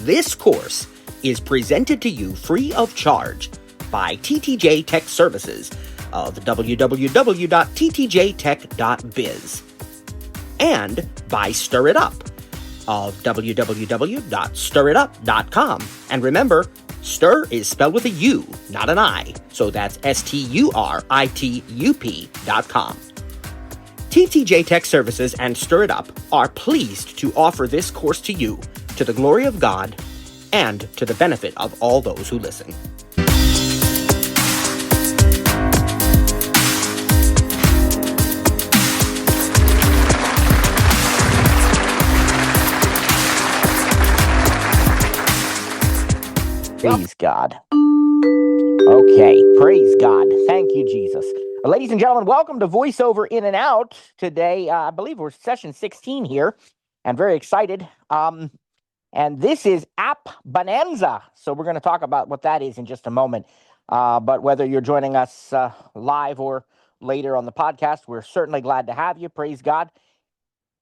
This course is presented to you free of charge by TTJ Tech Services of www.ttjtech.biz and by Stir It Up of www.stiritup.com. And remember, stir is spelled with a U, not an I, so that's STURITUP.com. TTJ Tech Services and Stir It Up are pleased to offer this course to you, to the glory of God and to the benefit of all those who listen. Praise God. Okay, praise God. Thank you, Jesus. Ladies and gentlemen, welcome to Voiceover In and Out. Today, I believe we're session 16 here, and very excited. And this is App Bonanza. So we're going to talk about what that is in just a moment. But whether you're joining us live or later on the podcast, we're certainly glad to have you. Praise God.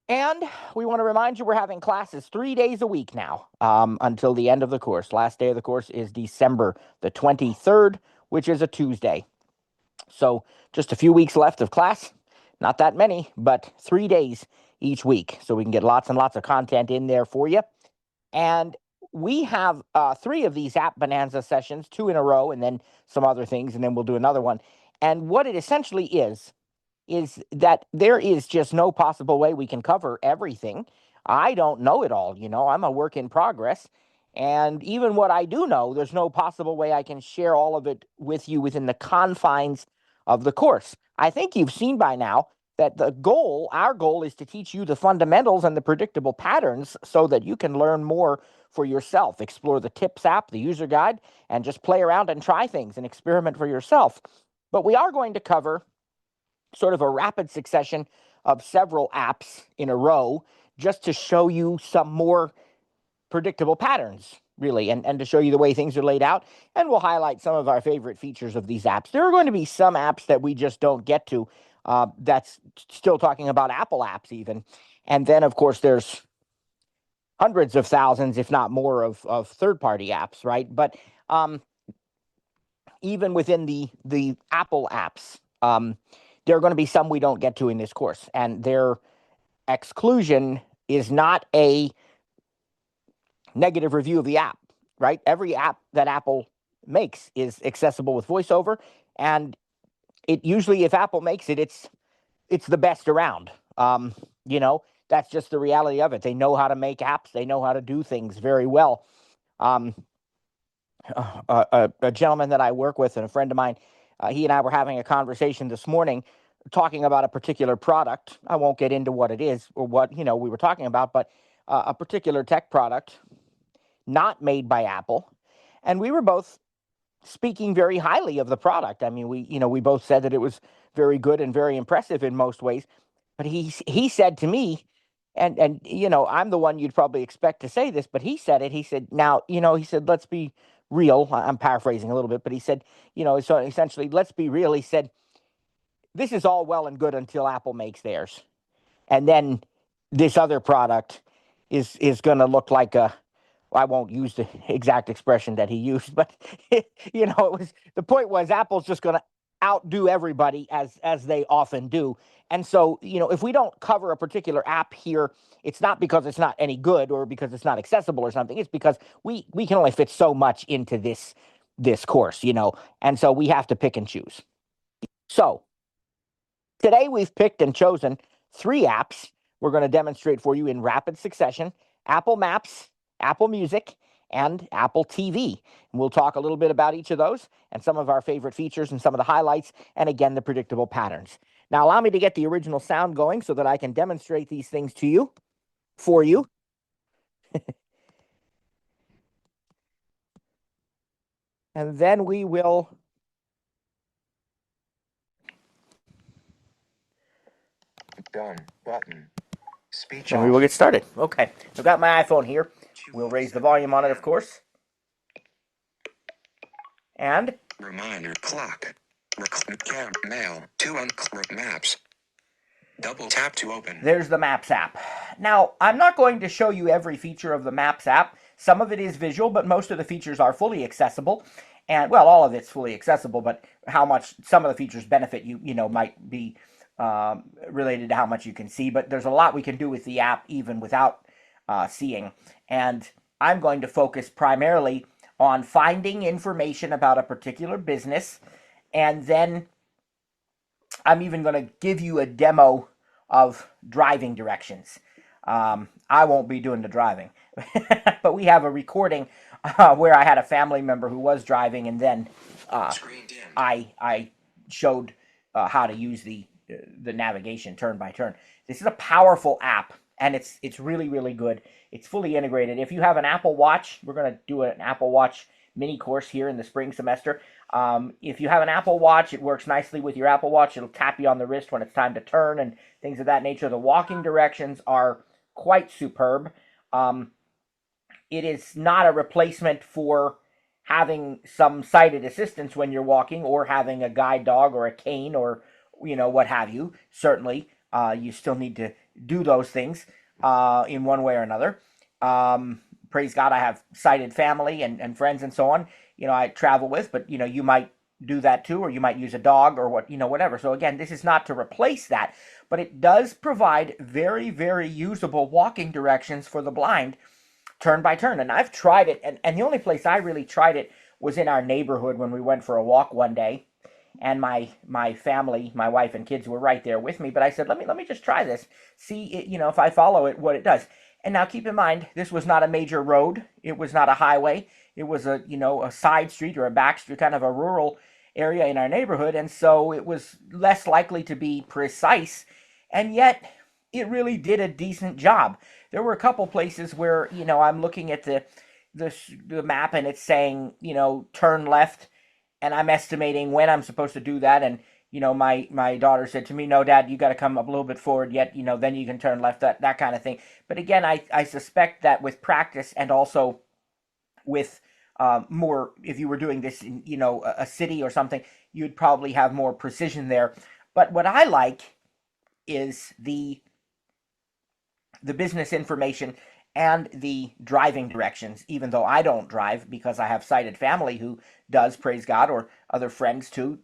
And we want to remind you we're having classes 3 days a week now until the end of the course. Last day of the course is December the 23rd, which is a Tuesday. So just a few weeks left of class. Not that many, but 3 days each week. So we can get lots and lots of content in there for you. And we have 3 of these App Bonanza sessions, 2 in a row, and then some other things, and then we'll do another one. And what it essentially is that there is just no possible way we can cover everything. I don't know it all, I'm a work in progress. And even what I do know, there's no possible way I can share all of it with you within the confines of the course. I think you've seen by now that our goal is to teach you the fundamentals and the predictable patterns so that you can learn more for yourself, explore the tips app, the user guide, and just play around and try things and experiment for yourself. But we are going to cover sort of a rapid succession of several apps in a row just to show you some more predictable patterns, really, and to show you the way things are laid out. And we'll highlight some of our favorite features of these apps. There are going to be some apps that we just don't get to. That's still talking about Apple apps even. And then, of course, there's hundreds of thousands, if not more, of third-party apps, right? But even within the Apple apps, there are going to be some we don't get to in this course, and their exclusion is not a negative review of the app, right? Every app that Apple makes is accessible with VoiceOver, and it usually, if Apple makes it, it's the best around. That's just the reality of it. They know how to make apps. They know how to do things very well. A gentleman that I work with and a friend of mine, he and I were having a conversation this morning talking about a particular product. I won't get into what it is or what, we were talking about, but a particular tech product not made by Apple. And we were both speaking very highly of the product. I mean, we both said that it was very good and very impressive in most ways. But he said to me, and I'm the one you'd probably expect to say this, but he said it. He said, now, he said, let's be real. I'm paraphrasing a little bit, but he said, so essentially, let's be real. He said, this is all well and good until Apple makes theirs. And then this other product is going to look like I won't use the exact expression that he used, but it was, the point was Apple's just going to outdo everybody as they often do. And so, if we don't cover a particular app here, it's not because it's not any good or because it's not accessible or something. It's because we can only fit so much into this course, and so we have to pick and choose. So today we've picked and chosen 3 apps we're going to demonstrate for you in rapid succession: Apple Maps, Apple Music, and Apple TV. And we'll talk a little bit about each of those and some of our favorite features and some of the highlights, and again, the predictable patterns. Now, allow me to get the original sound going so that I can demonstrate these things for you. And then we will done button. Speech and we will off. get started. Okay, I've got my iPhone here. We'll raise the volume on it, of course. And Reminder clock. Cam mail. 2 on maps. Double tap to open. There's the Maps app. Now, I'm not going to show you every feature of the Maps app. Some of it is visual, but most of the features are fully accessible. And well, all of it's fully accessible, but how much some of the features benefit you, might be related to how much you can see. But there's a lot we can do with the app even without seeing. And I'm going to focus primarily on finding information about a particular business, and then I'm even going to give you a demo of driving directions. I won't be doing the driving, but we have a recording where I had a family member who was driving, and then I showed how to use the navigation turn by turn. This is a powerful app, and it's really really good. It's fully integrated. If you have an Apple Watch, we're going to do an Apple Watch mini course here in the spring semester. If you have an Apple Watch, it works nicely with your Apple Watch. It'll tap you on the wrist when it's time to turn and things of that nature. The walking directions are quite superb. It is not a replacement for having some sighted assistance when you're walking, or having a guide dog or a cane, or what have you. Certainly, you still need to do those things in one way or another. Praise God, I have sighted family and friends and so on. I travel with, but you might do that too, or you might use a dog, or whatever. So again, this is not to replace that, but it does provide very, very usable walking directions for the blind, turn by turn. And I've tried it, and the only place I really tried it was in our neighborhood when we went for a walk one day. And my family, my wife and kids were right there with me. But I said, let me just try this, see it, if I follow it, what it does. And now keep in mind, this was not a major road. It was not a highway. It was a side street or a back street, kind of a rural area in our neighborhood. And so it was less likely to be precise. And yet it really did a decent job. There were a couple places where, I'm looking at the map, and it's saying, turn left, and I'm estimating when I'm supposed to do that. And my daughter said to me, "No, Dad, you got to come up a little bit forward yet. Then you can turn left." That kind of thing. But again, I suspect that with practice, and also with more, if you were doing this in a city or something, you'd probably have more precision there. But what I like is the business information and the driving directions, even though I don't drive, because I have sighted family who does, praise God, or other friends too,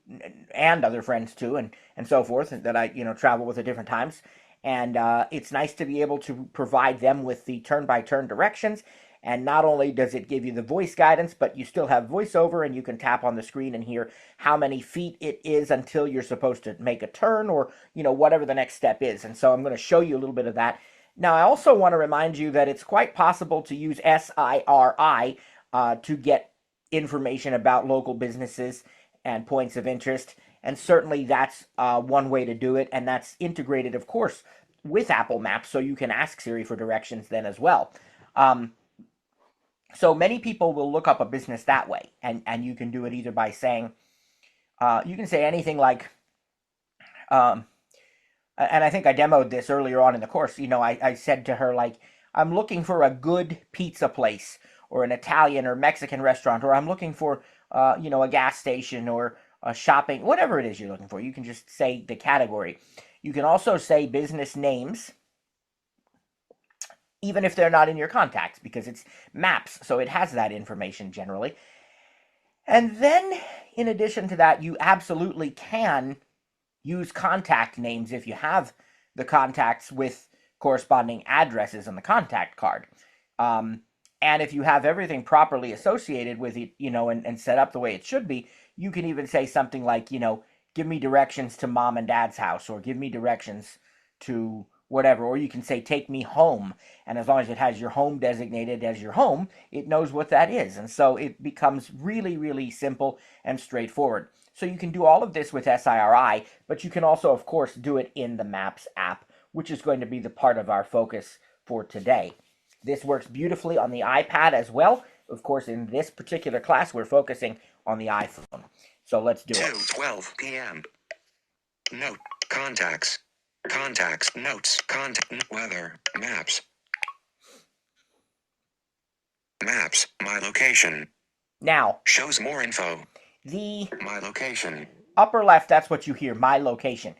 and other friends too, and so forth, that I travel with at different times. And it's nice to be able to provide them with the turn-by-turn directions. And not only does it give you the voice guidance, but you still have voiceover, and you can tap on the screen and hear how many feet it is until you're supposed to make a turn, or whatever the next step is. And so I'm going to show you a little bit of that. Now, I also want to remind you that it's quite possible to use SIRI to get information about local businesses and points of interest. And certainly that's one way to do it. And that's integrated, of course, with Apple Maps, so you can ask Siri for directions then as well. So many people will look up a business that way. And you can do it either by saying, you can say anything like, and I think I demoed this earlier on in the course. I said to her, like, I'm looking for a good pizza place, or an Italian or Mexican restaurant, or I'm looking for, a gas station, or a shopping, whatever it is you're looking for. You can just say the category. You can also say business names, even if they're not in your contacts, because it's maps, so it has that information generally. And then, in addition to that, you absolutely can use contact names if you have the contacts with corresponding addresses on the contact card. And if you have everything properly associated with it, and set up the way it should be, you can even say something like, give me directions to Mom and Dad's house, or give me directions to whatever. Or you can say, take me home. And as long as it has your home designated as your home, it knows what that is. And so it becomes really, really simple and straightforward. So you can do all of this with SIRI, but you can also, of course, do it in the Maps app, which is going to be the part of our focus for today. This works beautifully on the iPad as well. Of course, in this particular class, we're focusing on the iPhone. So let's do it. 2:12 p.m. Note. Contacts. Contacts. Notes. Contact. Weather. Maps. Maps. My location. Now, Shows more info. the My location. upper left, that's what you hear, my location.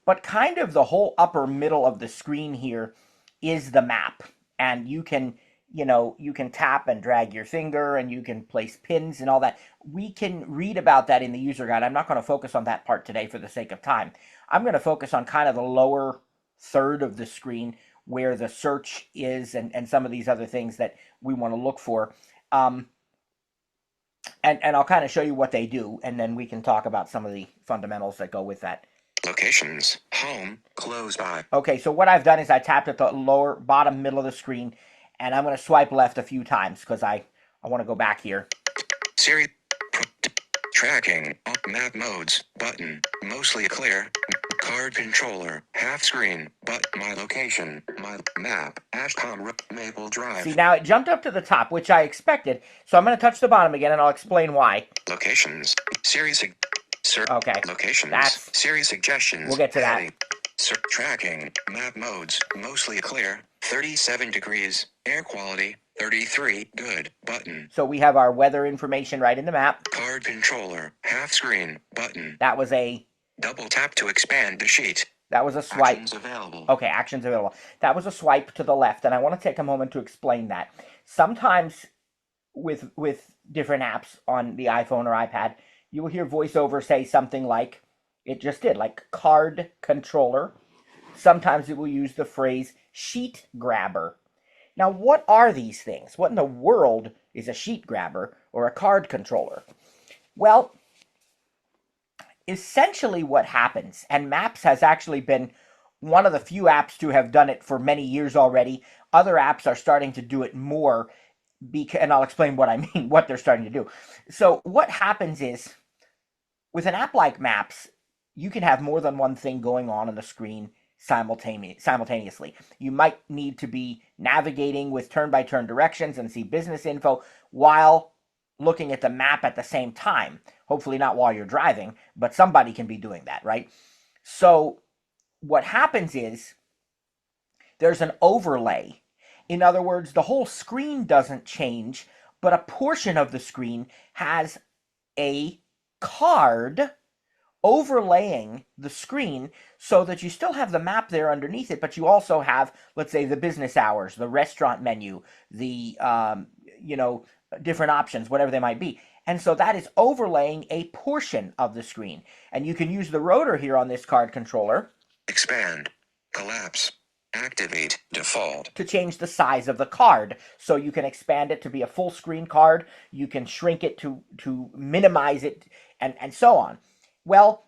But kind of the whole upper middle of the screen here is the map. And you can you can tap and drag your finger and you can place pins and all that. We can read about that in the user guide. I'm not going to focus on that part today for the sake of time. I'm going to focus on kind of the lower third of the screen where the search is and some of these other things that we want to look for. And I'll kind of show you what they do, and then we can talk about some of the fundamentals that go with that. Locations, home, close by. Okay, so what I've done is I tapped at the lower bottom middle of the screen, and I'm going to swipe left a few times because I want to go back here. Siri, tracking, map modes, button, mostly clear, card controller, half screen, but my location, my map, Ashcom, Maple Drive. See, now it jumped up to the top, which I expected, so I'm going to touch the bottom again, and I'll explain why. Locations, Siri, okay, locations, Siri suggestions. We'll get to that. Tracking, map modes, mostly clear, 37 degrees, air quality, 33, good, button. So we have our weather information right in the map. Card controller, half screen, button. That was a... Double tap to expand the sheet. That was a swipe. Actions available. Okay, actions available. That was a swipe to the left, and I want to take a moment to explain that. Sometimes with different apps on the iPhone or iPad, you will hear VoiceOver say something like, it just did, like card controller. Sometimes it will use the phrase sheet grabber. Now, what are these things? What in the world is a sheet grabber or a card controller? Well, essentially what happens, and Maps has actually been one of the few apps to have done it for many years already. Other apps are starting to do it more, and I'll explain what I mean, what they're starting to do. So what happens is, with an app like Maps, you can have more than one thing going on the screen simultaneously. You might need to be navigating with turn-by-turn directions and see business info while looking at the map at the same time. Hopefully not while you're driving, but somebody can be doing that, right? So what happens is there's an overlay. In other words, the whole screen doesn't change, but a portion of the screen has a card overlaying the screen so that you still have the map there underneath it, but you also have, let's say, the business hours, the restaurant menu, the, different options, whatever they might be. And so that is overlaying a portion of the screen. And you can use the rotor here on this card controller. Expand, collapse, activate, default. To change the size of the card. So you can expand it to be a full screen card. You can shrink it to minimize it, and so on. Well,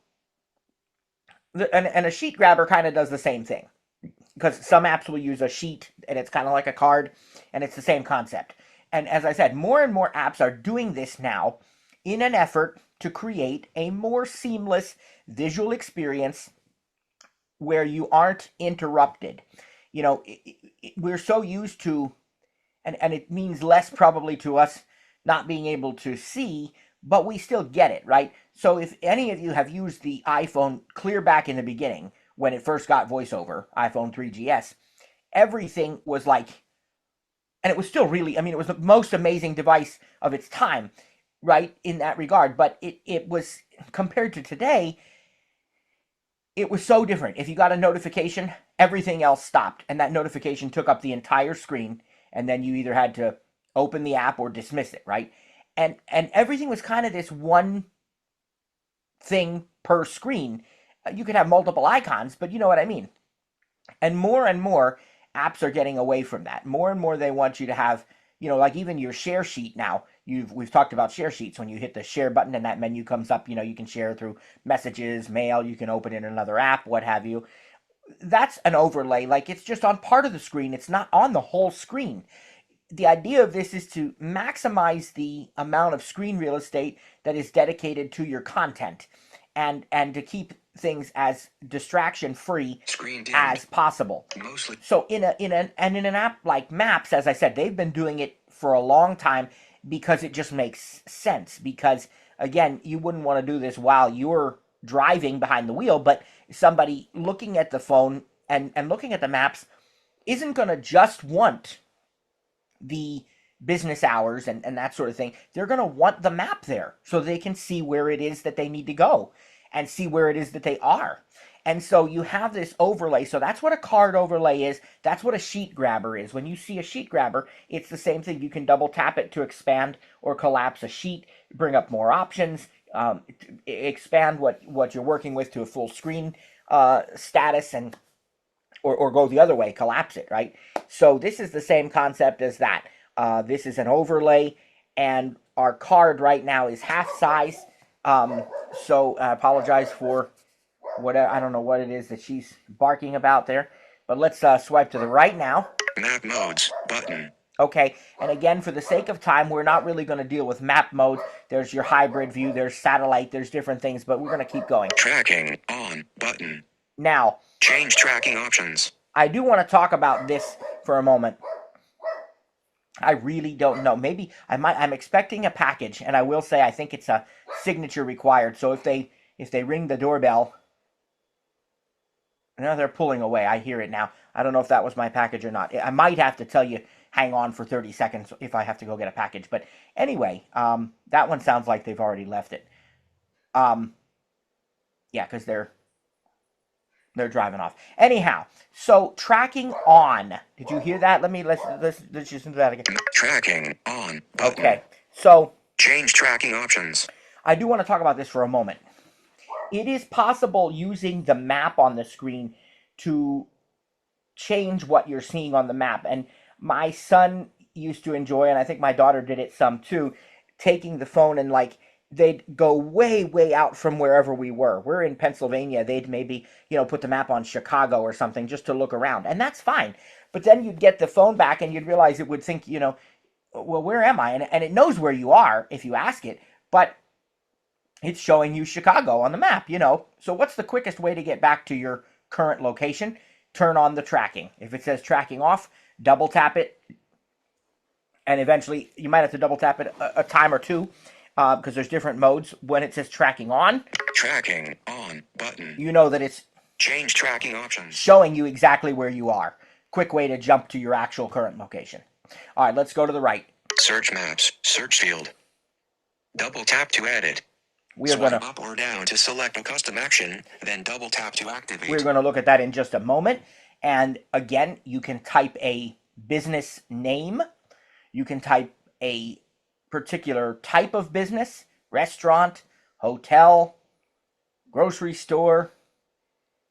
and a sheet grabber kind of does the same thing. Because some apps will use a sheet, and it's kind of like a card, and it's the same concept. And as I said, more and more apps are doing this now in an effort to create a more seamless visual experience where you aren't interrupted. We're so used to, and it means less probably to us not being able to see, but we still get it, right? So if any of you have used the iPhone clear back in the beginning, when it first got VoiceOver, iPhone 3GS, everything was like, and it was still really, it was the most amazing device of its time, right, in that regard. But it was, compared to today, it was so different. If you got a notification, everything else stopped, and that notification took up the entire screen, and then you either had to open the app or dismiss it, right? And everything was kind of this one thing per screen. You could have multiple icons, but you know what I mean. And more apps are getting away from that. More and more they want you to have, like even your share sheet now. We've talked about share sheets. When you hit the share button and that menu comes up, you can share through messages, mail, you can open in another app, what have you. That's an overlay. Like, it's just on part of the screen. It's not on the whole screen. The idea of this is to maximize the amount of screen real estate that is dedicated to your content, and to keep things as distraction free as possible. Mostly. So in an app like Maps, as I said, they've been doing it for a long time because it just makes sense. Because again, you wouldn't want to do this while you're driving behind the wheel, but somebody looking at the phone and looking at the maps isn't going to just want the business hours and that sort of thing. They're going to want the map there so they can see where it is that they need to go and see where it is that they are. And so you have this overlay. So that's what a card overlay is. That's what a sheet grabber is. When you see a sheet grabber, it's the same thing. You can double tap it to expand or collapse a sheet, bring up more options, expand what you're working with to a full screen status, and or go the other way, collapse it, right? So this is the same concept as that. This is an overlay, and our card right now is half size. So I apologize for whatever, I don't know what it is that she's barking about there. But let's swipe to the right now. Map modes button. Okay, and again, for the sake of time, we're not really going to deal with map modes. There's your hybrid view, there's satellite, there's different things, but we're going to keep going. Tracking on button. Now, change tracking options. I do want to talk about this for a moment. I really don't know. Maybe I'm expecting a package, and I will say I think it's a signature required. So if they ring the doorbell, no, they're pulling away. I hear it now. I don't know if that was my package or not. I might have to tell you, hang on for 30 seconds if I have to go get a package. But anyway, that one sounds like they've already left it. Yeah, because they're driving off. Anyhow, so tracking on. Did you hear that? Let's listen to that again. Tracking on button. Okay, so change tracking options. I do want to talk about this for a moment. It is possible using the map on the screen to change what you're seeing on the map. And my son used to enjoy, and I think my daughter did it some too, taking the phone and they'd go way, way out from wherever we were. We're in Pennsylvania. They'd maybe, put the map on Chicago or something just to look around. And that's fine. But then you'd get the phone back and you'd realize it would think, well, where am I? And it knows where you are if you ask it. But it's showing you Chicago on the map, So what's the quickest way to get back to your current location? Turn on the tracking. If it says tracking off, double tap it. And eventually, you might have to double tap it a time or two because there's different modes. When it says tracking on, tracking on button, you know that it's change tracking options, showing you exactly where you are. Quick way to jump to your actual current location. All right, let's go to the right. Search maps, search field. Double tap to edit. We're going to up or down to select a custom action, then double tap to activate. We're going to look at that in just a moment. And again, you can type a business name. You can type a particular type of business, restaurant, hotel, grocery store,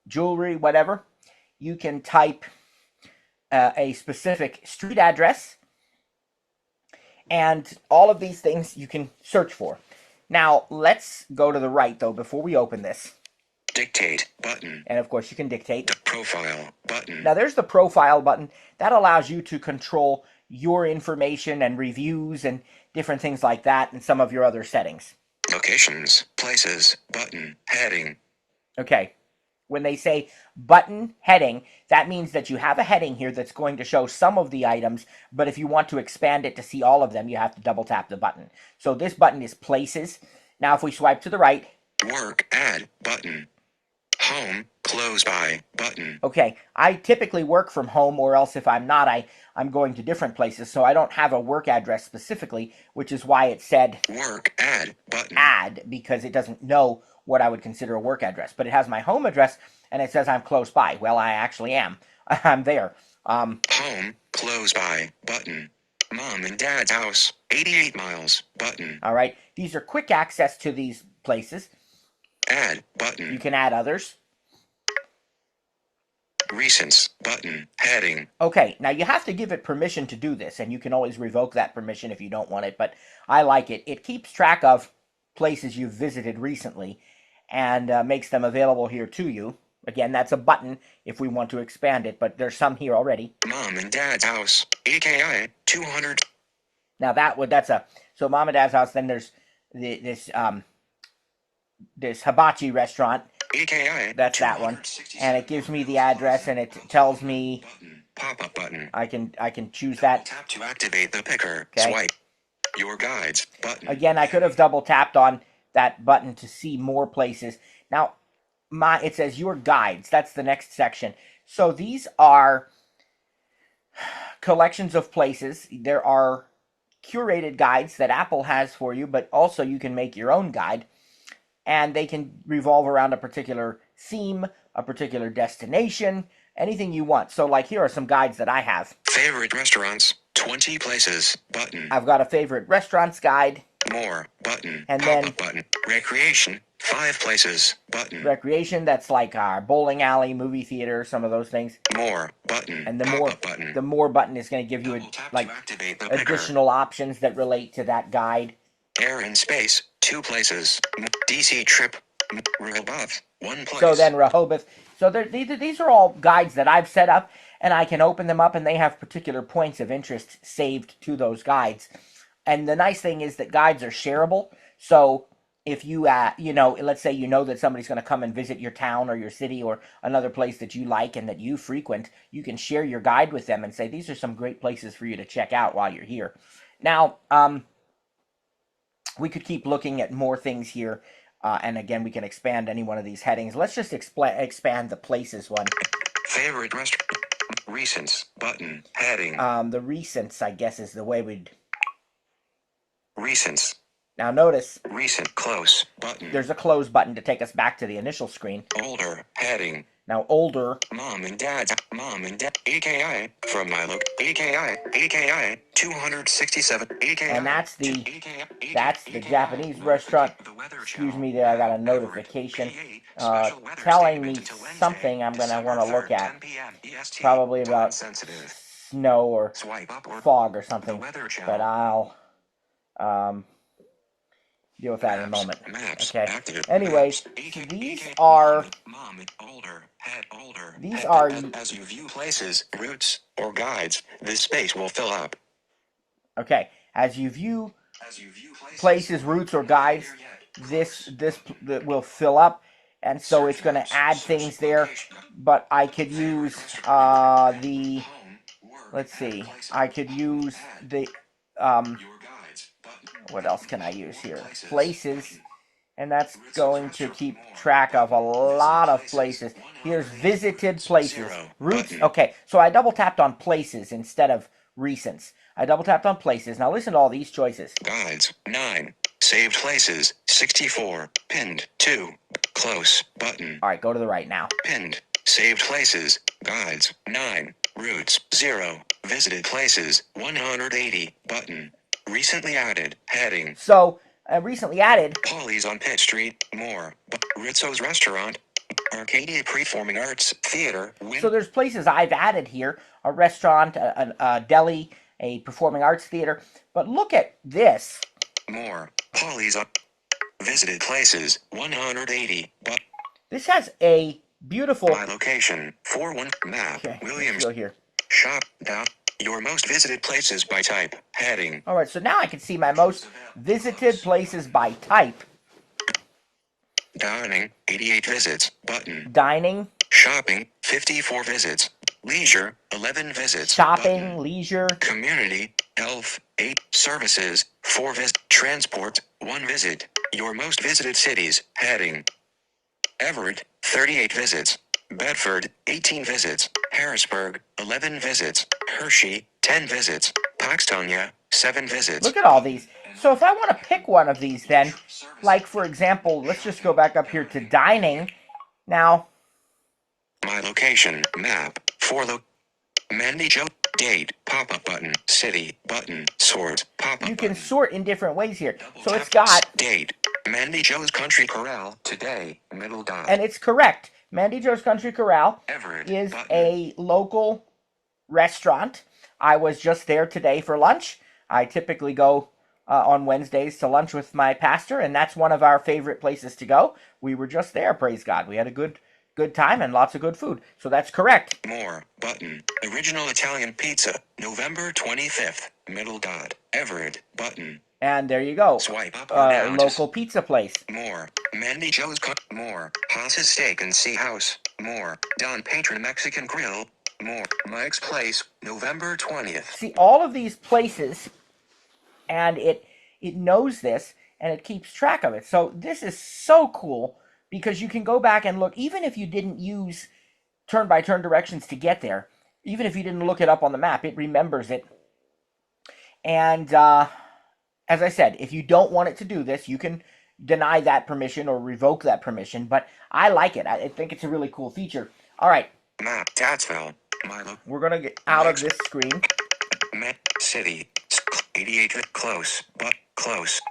jewelry, whatever. You can type a specific street address. And all of these things you can search for. Now, let's go to the right, though, before we open this. Dictate button. And, of course, you can dictate. The profile button. Now, there's the profile button. That allows you to control your information and reviews and different things like that and some of your other settings. Locations, places, button, heading. Okay. When they say button heading, that means that you have a heading here that's going to show some of the items, but if you want to expand it to see all of them, you have to double tap the button. So this button is places. Now if we swipe to the right. Work, add, button. Home, close by, button. Okay, I typically work from home, or else if I'm not, I'm going to different places, so I don't have a work address specifically, which is why it said work, add, button. Add, because it doesn't know what I would consider a work address. But it has my home address, and it says I'm close by. Well, I actually am. I'm there. Home, close by, button. Mom and Dad's house, 88 miles, button. All right. These are quick access to these places. Add, button. You can add others. Recents, button, heading. Okay, now you have to give it permission to do this, and you can always revoke that permission if you don't want it, but I like it. It keeps track of places you've visited recently and makes them available here to you. Again, that's a button if we want to expand it, but there's some here already. Mom and Dad's house, AKI 200. Now so Mom and Dad's house, then there's this hibachi restaurant. AKI, that's that one, and it gives me the address, and it tells me pop-up button. I can choose that. Tap to activate the picker. Okay. Swipe. Your guides button. Again, I could have double tapped on that button to see more places. Now, it says your guides. That's the next section. So these are collections of places. There are curated guides that Apple has for you, but also you can make your own guide. And they can revolve around a particular theme, a particular destination, anything you want. So like here are some guides that I have. Favorite restaurants, 20 places, button. I've got a favorite restaurants guide. More, button. And Pop-up then button. Recreation, 5 places, button. Recreation, that's like our bowling alley, movie theater, some of those things. More, button. And the more button is going to give you like additional options that relate to that guide. Air and space, 2 places. DC trip, Rehoboth, 1 place. So then Rehoboth. So these are all guides that I've set up, and I can open them up, and they have particular points of interest saved to those guides. And the nice thing is that guides are shareable. So if you, let's say you know that somebody's going to come and visit your town or your city or another place that you like and that you frequent, you can share your guide with them and say, these are some great places for you to check out while you're here. Now, we could keep looking at more things here. And again, we can expand any one of these headings. Let's just expand the places one. Favorite restaurant. Recents, button, heading. The recents, I guess, is the way we'd... Recents. Now notice, recent close button. There's a close button to take us back to the initial screen. Older heading. Now older. Mom and dad, AKI from my look, AKI 267, AKI. And that's the Japanese restaurant. Excuse me, there I got a notification telling me something I'm gonna want to look at. Probably about snow or fog or something. But I'll deal with that in a moment. Okay. Anyways, these are as you view places, routes, or guides, this space will fill up. Okay. As you view places, routes, or guides, this will fill up, and so it's going to add things there. But I could use let's see. I could use the what else can I use here? Places, and that's going to keep track of a lot of places. Here's visited places. Routes. Okay, so I double tapped on places instead of recents. I double tapped on places. Now listen to all these choices. Guides, 9. Saved places, 64. Pinned, 2. Close, button. All right, go to the right now. Pinned. Saved places, guides, 9. Routes, 0. Visited places, 180. Button. Recently added, heading. So, recently added. Polly's on Pitt Street, more. Rizzo's Restaurant, Arcadia Performing Arts Theater. So there's places I've added here. A restaurant, a deli, a performing arts theater. But look at this. More. Polly's on visited places, 180. But this has a beautiful... My location, 41 map. Okay, Williams. let's go here. Shop down. Your most visited places by type. Heading. All right, so now I can see my most visited places by type. Dining, 88 visits. Button. Dining. Shopping, 54 visits. Leisure, 11 visits. Shopping, button. leisure. Community, health, 8. Services, 4 visits. Transport, 1 visit. Your most visited cities. Heading. Everett, 38 visits. Bedford, 18 visits. Harrisburg, 11 visits. Hershey, 10 visits. Paxtonia, 7 visits. Look at all these. So if I want to pick one of these then, like for example, let's just go back up here to dining. Now. My location, map, Mandy Joe, date, pop-up button, city, button, sort, pop-up You can button. sort in different ways here. So it's got. Date, Mandy Joe's Country Corral, today, middle dot. And it's correct. Mandy Joe's Country Corral Everett, is button. a local restaurant. I was just there today for lunch. I typically go on Wednesdays to lunch with my pastor, and that's one of our favorite places to go. We were just there, praise God. We had a good time and lots of good food. So that's correct. More, button. Original Italian Pizza, November 25th, middle dot. Everett, button. And there you go. Swipe up or down. Local pizza place. More. Mandy Joe's more. Haas's Steak and Sea House. More. Don Patron Mexican Grill. More. Mike's Place, November 20th. See, all of these places, and it knows this, and it keeps track of it. So this is so cool, because you can go back and look, even if you didn't use turn-by-turn directions to get there, even if you didn't look it up on the map, it remembers it. And, as I said, if you don't want it to do this, you can deny that permission or revoke that permission, but I like it. I think it's a really cool feature. All right. Map, Tatsville. We're going to get out of this screen. Met City. 88 close, but close.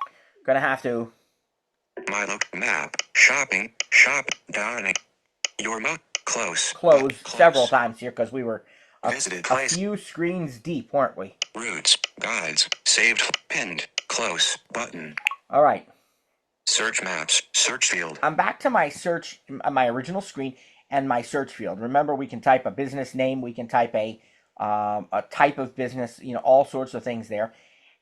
Going to have to. Map. Shopping. Shop. Dining. Your close. Close several times here because we were a place. few screens deep, weren't we? Routes. Guides. Saved. Pinned. Close. Button. All right. Search maps. Search field. I'm back to my my original screen and my search field. Remember, we can type a business name. We can type a type of business, all sorts of things there.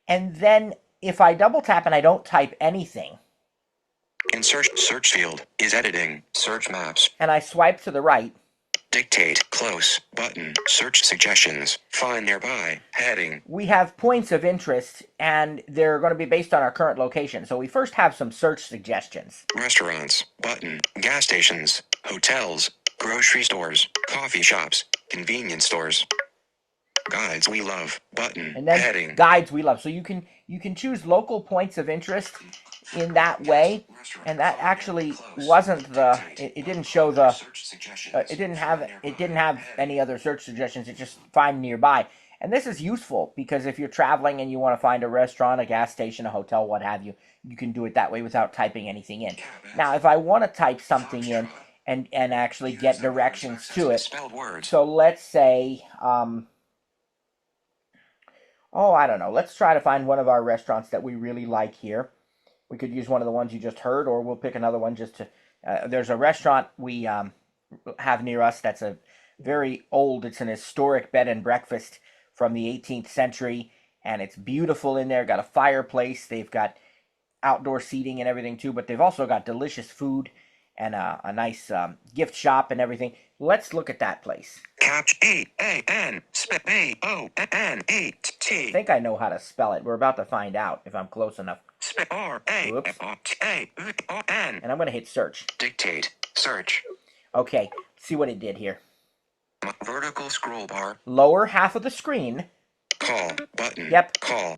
And then if I double tap and I don't type anything. Insert search field is editing. Search maps. And I swipe to the right. Dictate. Close. Button. Search suggestions. Find nearby. Heading. We have points of interest, and they're going to be based on our current location. So we first have some search suggestions. Restaurants. Button. Gas stations. Hotels. Grocery stores. Coffee shops. Convenience stores. Guides we love. Button. And then heading. Guides we love. So you can choose local points of interest in that way, and that actually wasn't it didn't show the it didn't have any other search suggestions. It just find nearby. And this is useful because if you're traveling and you want to find a restaurant, a gas station, a hotel, what have you, you can do it that way without typing anything in. Now if I want to type something in and actually get directions to it, so let's say I don't know, let's try to find one of our restaurants that we really like here. We could use one of the ones you just heard, or we'll pick another one just to... there's a restaurant we have near us that's a very old, it's an historic bed and breakfast from the 18th century, and it's beautiful in there. Got a fireplace, they've got outdoor seating and everything too, but they've also got delicious food and a nice gift shop and everything. Let's look at that place. Catch E-A-N, A-O-N-E-T. I think I know how to spell it. We're about to find out if I'm close enough. R-A-O-N. And I'm going to hit search. Dictate. Search. Okay, see what it did here. Vertical scroll bar. Lower half of the screen. Call. Button. Yep. Call.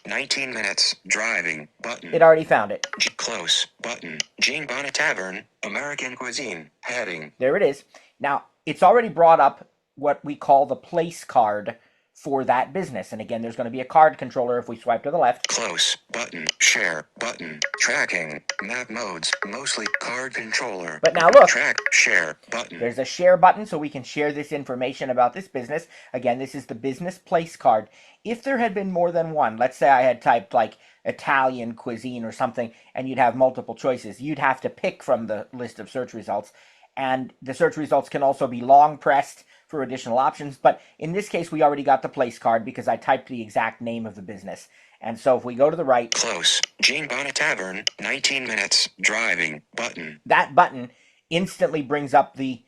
19 minutes. Driving. Button. It already found it. Close. Button. Jean Bonnet Tavern. American cuisine. Heading. There it is. Now, it's already brought up what we call the place card for that business. And again, there's going to be a card controller if we swipe to the left. Close. Button. Share. Button. Tracking. Map modes. Mostly card controller. But now look. Track. Share. Button. There's a share button so we can share this information about this business. Again, this is the business place card. If there had been more than one, let's say I had typed like Italian cuisine or something, and you'd have multiple choices, you'd have to pick from the list of search results. And the search results can also be long pressed for additional options. But in this case, we already got the place card because I typed the exact name of the business. And so if we go to the right... Close. Jean Bonnet Tavern. 19 minutes. Driving. Button. That button instantly brings up the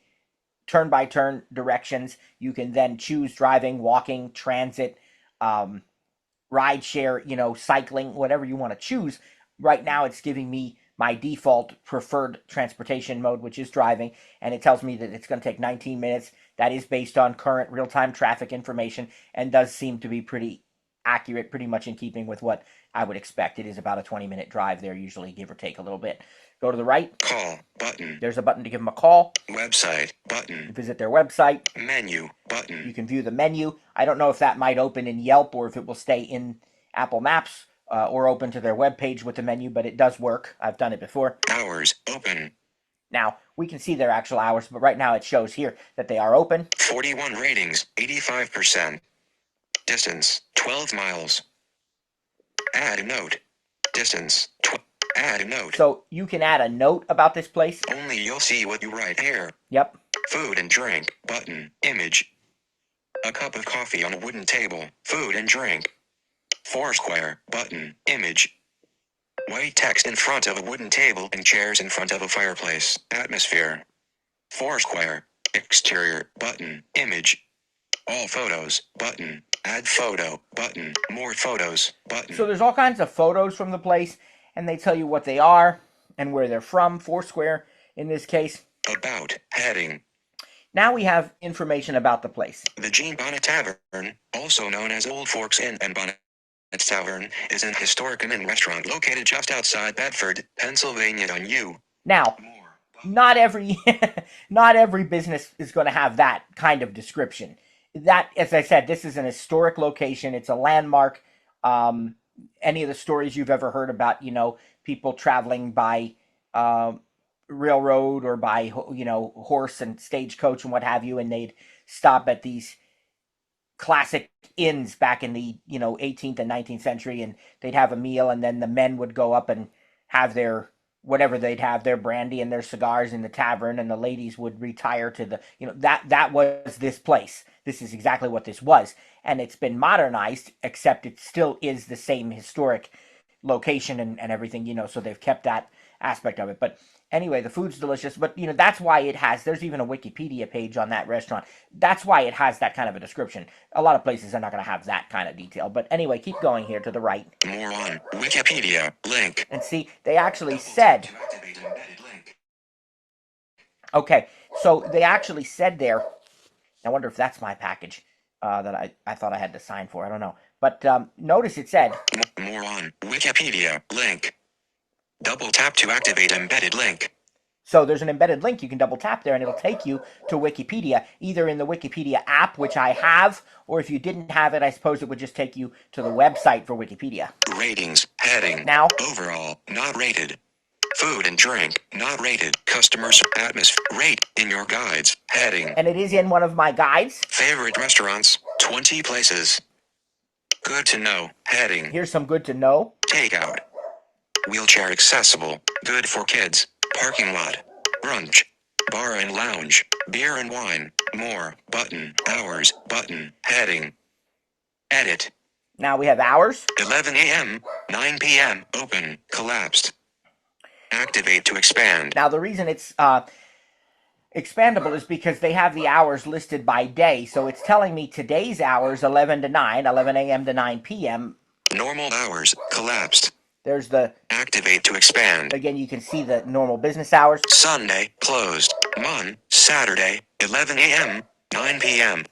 turn-by-turn directions. You can then choose driving, walking, transit, ride share, cycling, whatever you want to choose. Right now, it's giving me my default preferred transportation mode, which is driving, and it tells me that it's going to take 19 minutes. That is based on current real-time traffic information and does seem to be pretty accurate, pretty much in keeping with what I would expect. It is about a 20-minute drive there, usually, give or take a little bit. Go to the right. Call. Button. There's a button to give them a call. Website. Button. Visit their website. Menu. Button. You can view the menu. I don't know if that might open in Yelp or if it will stay in Apple Maps or open to their webpage with the menu, but it does work. I've done it before. Hours. Open. Now, we can see their actual hours, but right now it shows here that they are open. 41 ratings. 85%. Distance. 12 miles. Add a note. Distance. Add a note. So you can add a note about this place. Only you'll see what you write here. Yep. Food and drink. Button. Image. A cup of coffee on a wooden table. Food and drink. Foursquare. Button. Image. White text in front of a wooden table and chairs in front of a fireplace. Atmosphere. Foursquare. Exterior. Button. Image. All photos. Button. Add photo. Button. More photos. Button. So there's all kinds of photos from the place, and they tell you what they are and where they're from. Foursquare in this case. About. Heading. Now we have information about the place. The Jean Bonnet Tavern, also known as Old Forks Inn and Bonanza Tavern is an historic inn and restaurant located just outside Bedford, Pennsylvania on U. Now, not every not every business is going to have that kind of description. That, as I said, this is an historic location. It's a landmark. Um, any of the stories you've ever heard about, people traveling by uh, railroad or by horse and stagecoach and what have you, and they'd stop at these classic inns back in the 18th and 19th century, and they'd have a meal, and then the men would go up and have their whatever they'd have, their brandy and their cigars in the tavern, and the ladies would retire to the that was this place. This is exactly what this was, and it's been modernized, except it still is the same historic location and everything, so they've kept that aspect of it. But anyway, the food's delicious, but that's why it has, there's even a Wikipedia page on that restaurant. That's why it has that kind of a description. A lot of places are not going to have that kind of detail. But anyway, keep going here to the right. More on Wikipedia link. And see, they actually said, okay, so they actually said there, I wonder if that's my package that I thought I had to sign for. I don't know. But notice it said, more on Wikipedia link. Double tap to activate embedded link. So there's an embedded link. You can double tap there and it'll take you to Wikipedia, either in the Wikipedia app, which I have, or if you didn't have it, I suppose it would just take you to the website for Wikipedia. Ratings, heading. Now, overall, not rated. Food and drink, not rated. Customers, atmosphere, rate in your guides, heading. And it is in one of my guides. Favorite restaurants, 20 places. Good to know, heading. Here's some good to know. Takeout. Wheelchair accessible, good for kids. Parking lot. Brunch. Bar and lounge. Beer and wine. More. Button. Hours. Button. Heading. Edit. Now we have hours. 11 a.m. 9 p.m. Open. Collapsed. Activate to expand. Now the reason it's expandable is because they have the hours listed by day. So it's telling me today's hours, 11 to 9, 11 a.m. to 9 p.m. Normal hours. Collapsed. There's the activate to expand. Again, you can see the normal business hours. Sunday, closed. Saturday, 11 a.m., 9 p.m.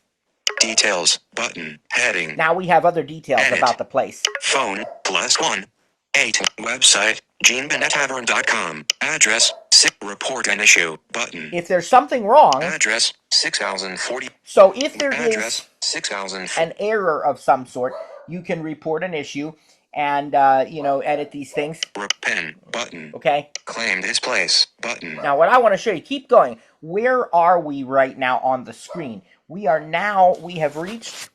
Details, button, heading. Now we have other details Edit. About the place. Phone, +1 8. Website, GeneBennetTavern.com. Address, report an issue, button. If there's something wrong. Address, 6040. So if there address, is 6000. An error of some sort, you can report an issue and, edit these things. Pin, button. Okay. Claim this place, button. Now what I want to show you, keep going. Where are we right now on the screen? We have reached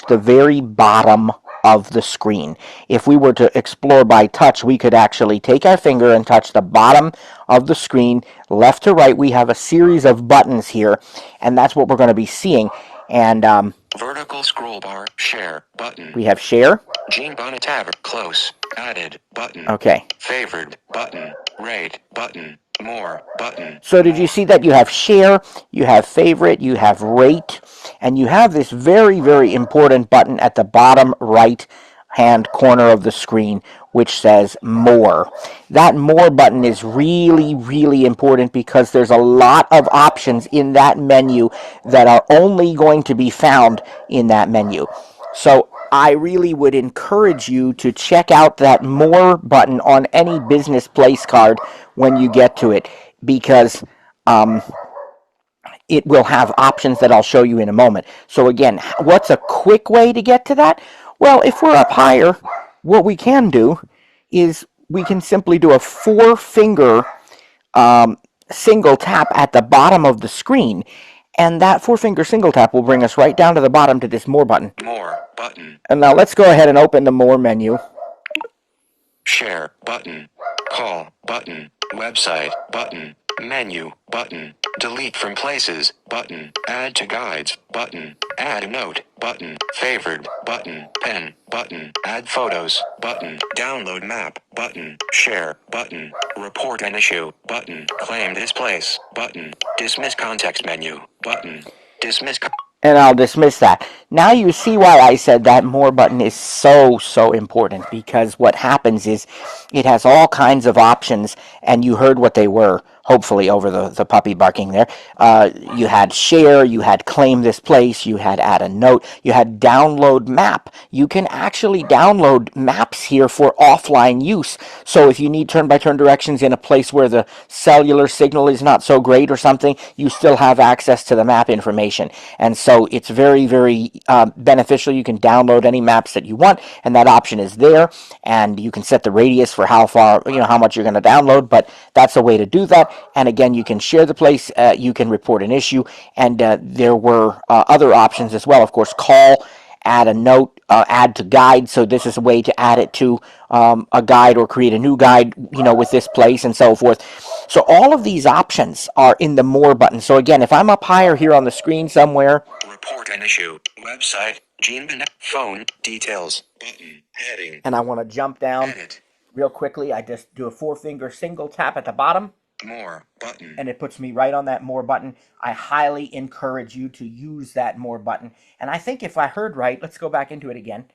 the very bottom of the screen. If we were to explore by touch, we could actually take our finger and touch the bottom of the screen, left to right. We have a series of buttons here, and that's what we're going to be seeing. And vertical scroll bar, share, button. We have share. Gene Bonanza, close, added, button. Okay. Favored, button. Rate, button. More, button. So did you see that? You have share, you have favorite, you have rate, and you have this very, very important button at the bottom right hand corner of the screen which says more. That more button is really, really important because there's a lot of options in that menu that are only going to be found in that menu. So I really would encourage you to check out that more button on any business place card when you get to it, because it will have options that I'll show you in a moment. So again, what's a quick way to get to that? Well, if we're up higher, what we can do is we can simply do a 4-finger single tap at the bottom of the screen, and that 4-finger single tap will bring us right down to the bottom to this more button. More button. And now let's go ahead and open the more menu. Share button. Call button. Website button. Menu button. Delete from places button. Add to guides button. Add a note button. Favored button. Pen button. Add photos button. Download map button. Share button. Report an issue button. Claim this place button. Dismiss context menu button. Dismiss. And I'll dismiss that. Now you see why I said that more button is so important, because what happens is it has all kinds of options, and you heard what they were. hopefully over the puppy barking there. You had share, you had claim this place, you had add a note, you had download map. You can actually download maps here for offline use. So if you need turn-by-turn directions in a place where the cellular signal is not so great or something, you still have access to the map information. And so it's very, very beneficial. You can download any maps that you want, and that option is there. And you can set the radius for how far, how much you're going to download, but that's a way to do that. And again, you can share the place, you can report an issue, and there were other options as well. Of course, call, add a note, add to guide. So this is a way to add it to a guide or create a new guide, with this place and so forth. So all of these options are in the More button. So again, if I'm up higher here on the screen somewhere, report an issue, website, phone, details, button, heading, and I want to jump down edit, real quickly, I just do a 4-finger single tap at the bottom. More button. And it puts me right on that More button. I highly encourage you to use that More button. And I think if I heard right, let's go back into it again.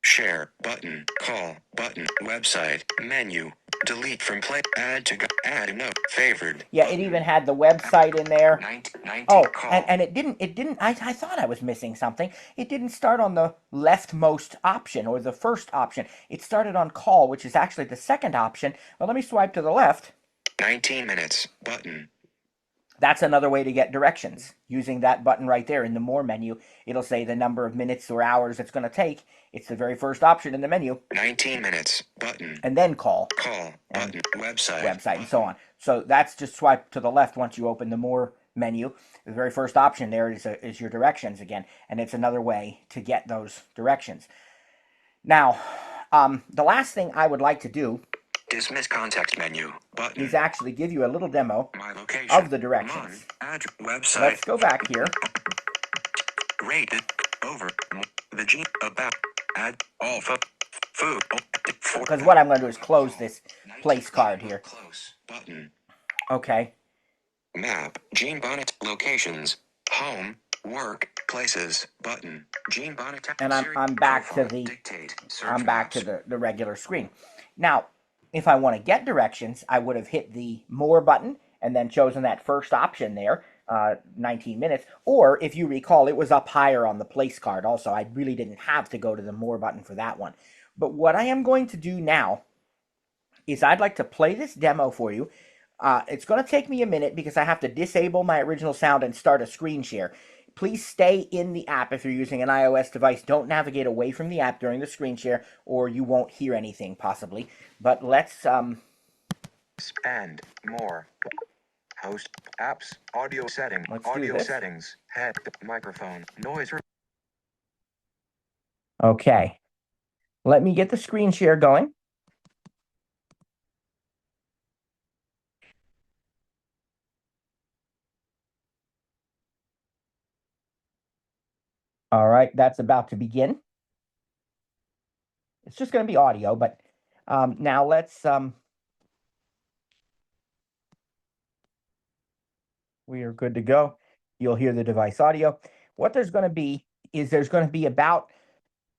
Share button, call button, website, menu, delete from play, add to go, add a note, favored. Yeah, it even had the website in there. 19 Oh, call. and it didn't, I thought I was missing something. It didn't start on the leftmost option or the first option. It started on call, which is actually the second option. Well, let me swipe to the left. 19 minutes button. That's another way to get directions. Using that button right there in the More menu, it'll say the number of minutes or hours it's going to take. It's the very first option in the menu. 19 minutes button. And then call. Call button, website. Website and so on. So that's just swipe to the left once you open the More menu. The very first option there is your directions again. And it's another way to get those directions. Now, the last thing I would like to do Dismiss context menu button. is actually give you a little demo My location of the directions. Website. Let's go back here. Rate it over the G about add all food. Because what I'm going to do is close this place card here. Close button. Okay. Map Jean Bonnet locations home work places button Jean Bonnet. And I'm back to the dictate. The regular screen. Now, if I want to get directions, I would have hit the More button and then chosen that first option there, 19 minutes. Or, if you recall, it was up higher on the place card also. I really didn't have to go to the More button for that one. But what I am going to do now is I'd like to play this demo for you. It's going to take me a minute because I have to disable my original sound and start a screen share. Please stay in the app if you're using an iOS device. Don't navigate away from the app during the screen share or you won't hear anything possibly. But let's Spend more. Host apps audio setting. Let's do audio this. settings head microphone noise. Okay. Let me get the screen share going. All right, that's about to begin. It's just going to be audio, but now let's we are good to go. You'll hear the device audio. What there's going to be is there's going to be about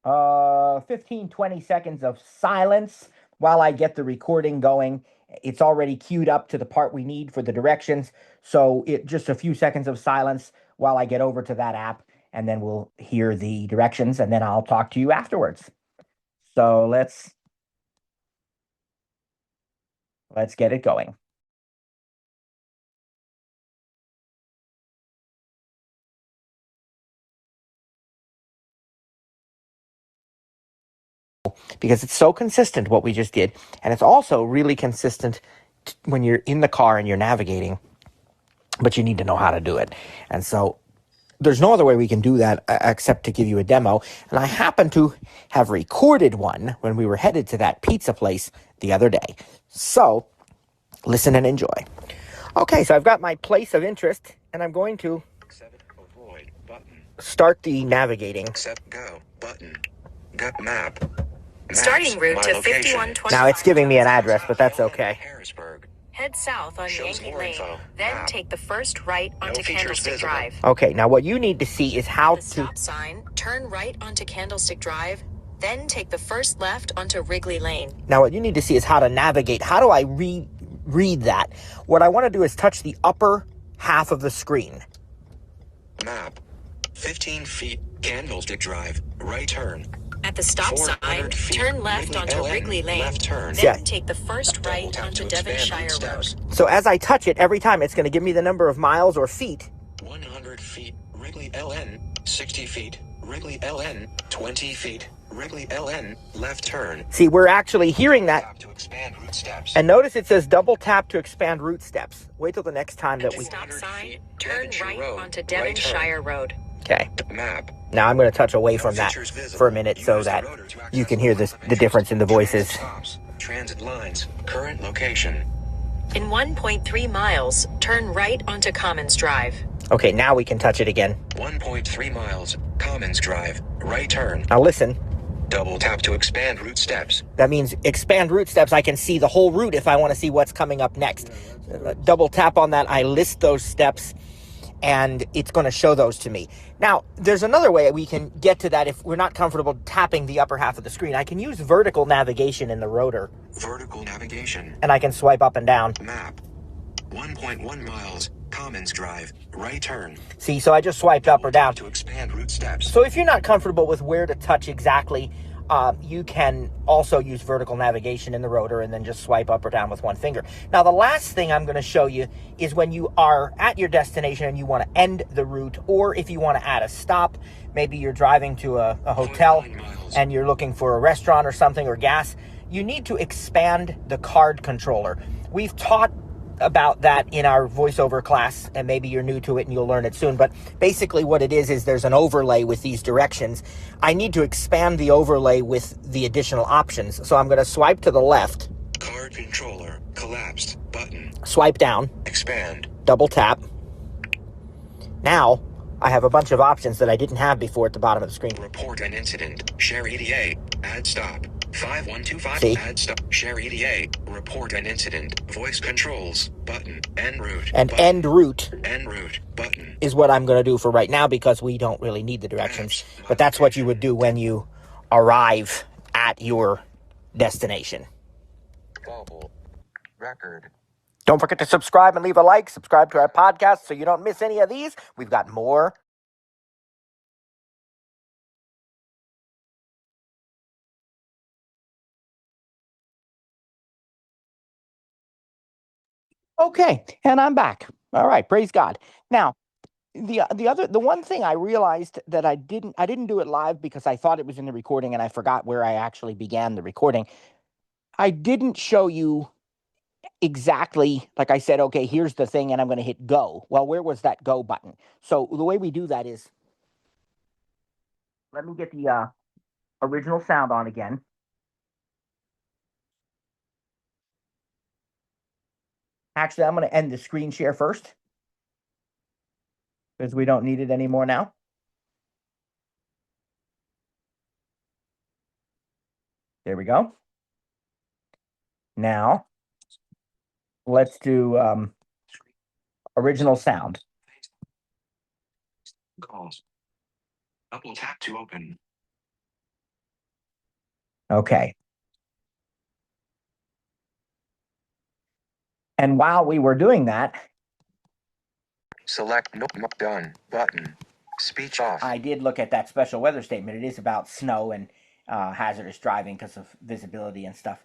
15-20 seconds of silence while I get the recording going. It's already queued up to the part we need for the directions, so just a few seconds of silence while I get over to that app, and then we'll hear the directions, and then I'll talk to you afterwards. So let's get it going. Because it's so consistent what we just did, and it's also really consistent when you're in the car and you're navigating, but you need to know how to do it. And so there's no other way we can do that except to give you a demo. And I happen to have recorded one when we were headed to that pizza place the other day. So listen and enjoy. Okay, so I've got my place of interest, and I'm going to Avoid button. start the navigating. Accept go button. Go map. Starting route to 5120. Now it's giving me an address, but that's okay. Harrisburg. Head south on Shows Yankee more Lane. info. Then Map. take the first right onto features Candlestick visible. Drive. Okay, now what you need to see is how The to... stop sign, turn right onto Candlestick Drive. Then take the first left onto Wrigley Lane. Now what you need to see is how to navigate. How do I read that. What I want to do is touch the upper half of the screen. Map. 15 feet, Candlestick Drive, right turn. At the stop sign, 400 feet, turn left Wrigley onto LN, Wrigley Lane, left turn. then Yeah. take the first Double right tap onto to expand route Devonshire Road. steps. So as I touch it, every time it's going to give me the number of miles or feet. 100 feet, Wrigley LN, 60 feet, Wrigley LN, 20 feet, Wrigley LN, left turn. See, we're actually hearing that. Tap to expand route steps. And notice it says double tap to expand route steps. Wait till the next time At that the we... stop 100 sign, feet, turn Devonshire right Road, onto right Devonshire turn. Road. Okay. Map. Now I'm going to touch away No from that features visible. for a minute so Use the that rotor to you access can hear points of the interest. difference in the voices. Transit stops, transit lines, current location. In 1.3 miles, turn right onto Commons Drive. Okay, now we can touch it again. 1.3 miles, Commons Drive, right turn. Now listen. Double tap to expand route steps. That means expand route steps. I can see the whole route if I want to see what's coming up next. Double tap on that. I list those steps, and it's going to show those to me. Now, there's another way we can get to that if we're not comfortable tapping the upper half of the screen. I can use vertical navigation in the rotor, Vertical navigation. and I can swipe up and down. Map. 1.1 miles, Commons Drive, right turn. See, so I just swiped up or down. To expand route steps. So if you're not comfortable with where to touch exactly, you can also use vertical navigation in the rotor and then just swipe up or down with one finger. Now, the last thing I'm going to show you is when you are at your destination and you want to end the route, or if you want to add a stop. Maybe you're driving to a hotel and you're looking for a restaurant or something, or gas. You need to expand the card controller. We've taught about that in our voiceover class, and maybe you're new to it and you'll learn it soon. But basically what it is there's an overlay with these directions. I need to expand the overlay with the additional options. So I'm going to swipe to the left. Card controller, collapsed, button. Swipe down. Expand. Double tap. Now I have a bunch of options that I didn't have before at the bottom of the screen. Report an incident. Share EDA. Add stop. 5125. See? Add stop. Share EDA. Report an incident. Voice controls. Button. En route. And button. end route En route. Button. is what I'm going to do for right now because we don't really need the directions. But that's what you would do when you arrive at your destination. Global. Record. Don't forget to subscribe and leave a like. Subscribe to our podcast so you don't miss any of these. We've got more. Okay, and I'm back. All right, praise God. Now, the one thing I realized that I didn't do it live because I thought it was in the recording and I forgot where I actually began the recording. I didn't show you exactly, like I said, okay, here's the thing and I'm going to hit go. Well, where was that go button? So the way we do that is, let me get the original sound on again. Actually, I'm going to end the screen share first because we don't need it anymore now. There we go. Now, let's do original sound. Calls. Double tap to open. Okay. And while we were doing that, Select no done button. Speech off. I did look at that special weather statement. It is about snow and hazardous driving because of visibility and stuff.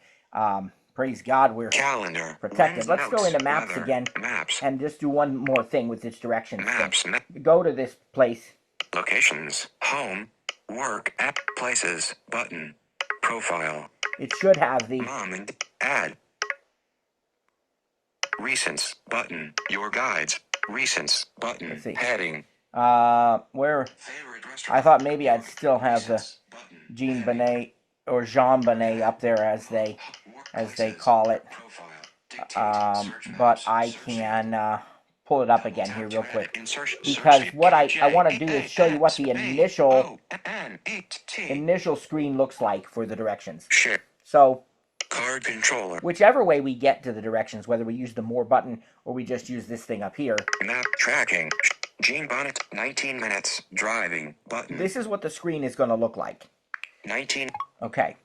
Praise God, we're Calendar. protected. Let's go Notes, into maps weather, again Maps. and just do one more thing with its directions. Maps. Go to this place. Locations. Home. Work. App. Places. Button. Profile. It should have the Mom and add. Recents. Button. Your guides. Recents. Button. Let's see. Heading. where Favorite restaurant. I thought maybe I'd still have the Recents. Button. Jean Heading. Bonnet or Jean Bonnet up there as they Workplaces. call it. Profile. Dictate. Search But maps. I Search can pull it up again Tap here to real edit. quick. Insert. Because Search what I J want to do is show you what the space O-N-8-T. initial screen looks like for the directions. Share. So Card controller. whichever way we get to the directions, whether we use the more button or we just use this thing up here, Map tracking. Jean Bonnet. 19 minutes. Driving. Button. this is what the screen is going to look like. 19. Okay.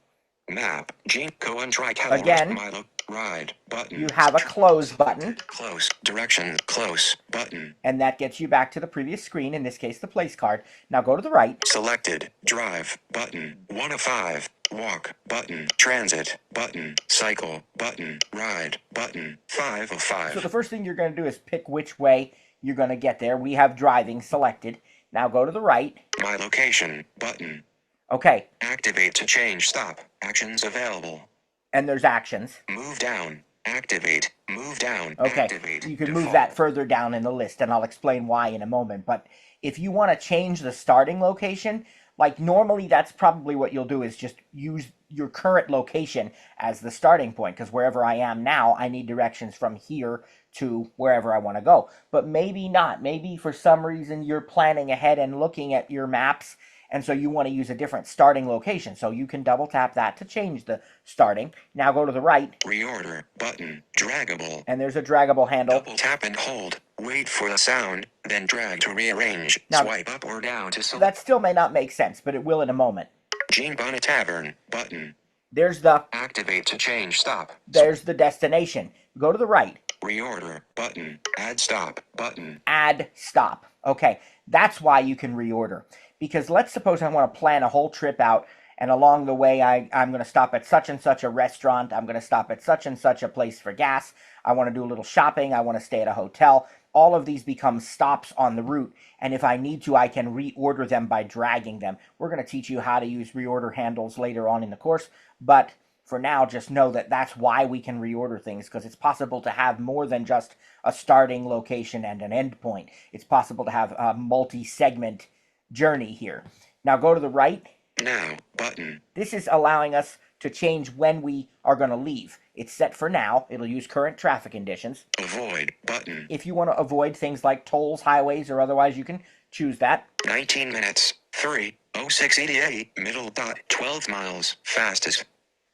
Map. Jean. Go and try Again. Milo. ride, button. You have a close button. Close, direction, close, button. And that gets you back to the previous screen, in this case, the place card. Now go to the right. Selected, drive, button. 1 of 5, walk, button. Transit, button. Cycle, button. Ride, button. 5 of 5. So the first thing you're going to do is pick which way you're going to get there. We have driving selected. Now go to the right. My location, button. Okay. Activate to change stop. Actions available. And there's actions. Move down. Activate. Move down. Okay. Activate. You can Default. move that further down in the list, and I'll explain why in a moment. But if you want to change the starting location, like normally that's probably what you'll do is just use your current location as the starting point, because wherever I am now, I need directions from here to wherever I want to go. But maybe not. Maybe for some reason you're planning ahead and looking at your maps, and so you want to use a different starting location. So you can double tap that to change the starting. Now go to the right. Reorder, button, draggable. And there's a draggable handle. Double tap and hold. Wait for the sound, then drag to rearrange. Now, swipe up or down to select. That still may not make sense, but it will in a moment. Jean Bonnet Tavern, button. There's the... Activate to change stop. There's the destination. Go to the right. Reorder, button. Add stop, button. Add stop. Okay, that's why you can reorder. Because let's suppose I want to plan a whole trip out, and along the way I'm going to stop at such and such a restaurant, I'm going to stop at such and such a place for gas, I want to do a little shopping, I want to stay at a hotel. All of these become stops on the route, and if I need to, I can reorder them by dragging them. We're going to teach you how to use reorder handles later on in the course, but for now, just know that that's why we can reorder things, because it's possible to have more than just a starting location and an end point. It's possible to have a multi-segment journey here. Now go to the right. Now, button. This is allowing us to change when we are going to leave. It's set for now. It'll use current traffic conditions. Avoid, button. If you want to avoid things like tolls, highways, or otherwise, you can choose that. 19 minutes, 3:06:88, middle dot, 12 miles, fastest.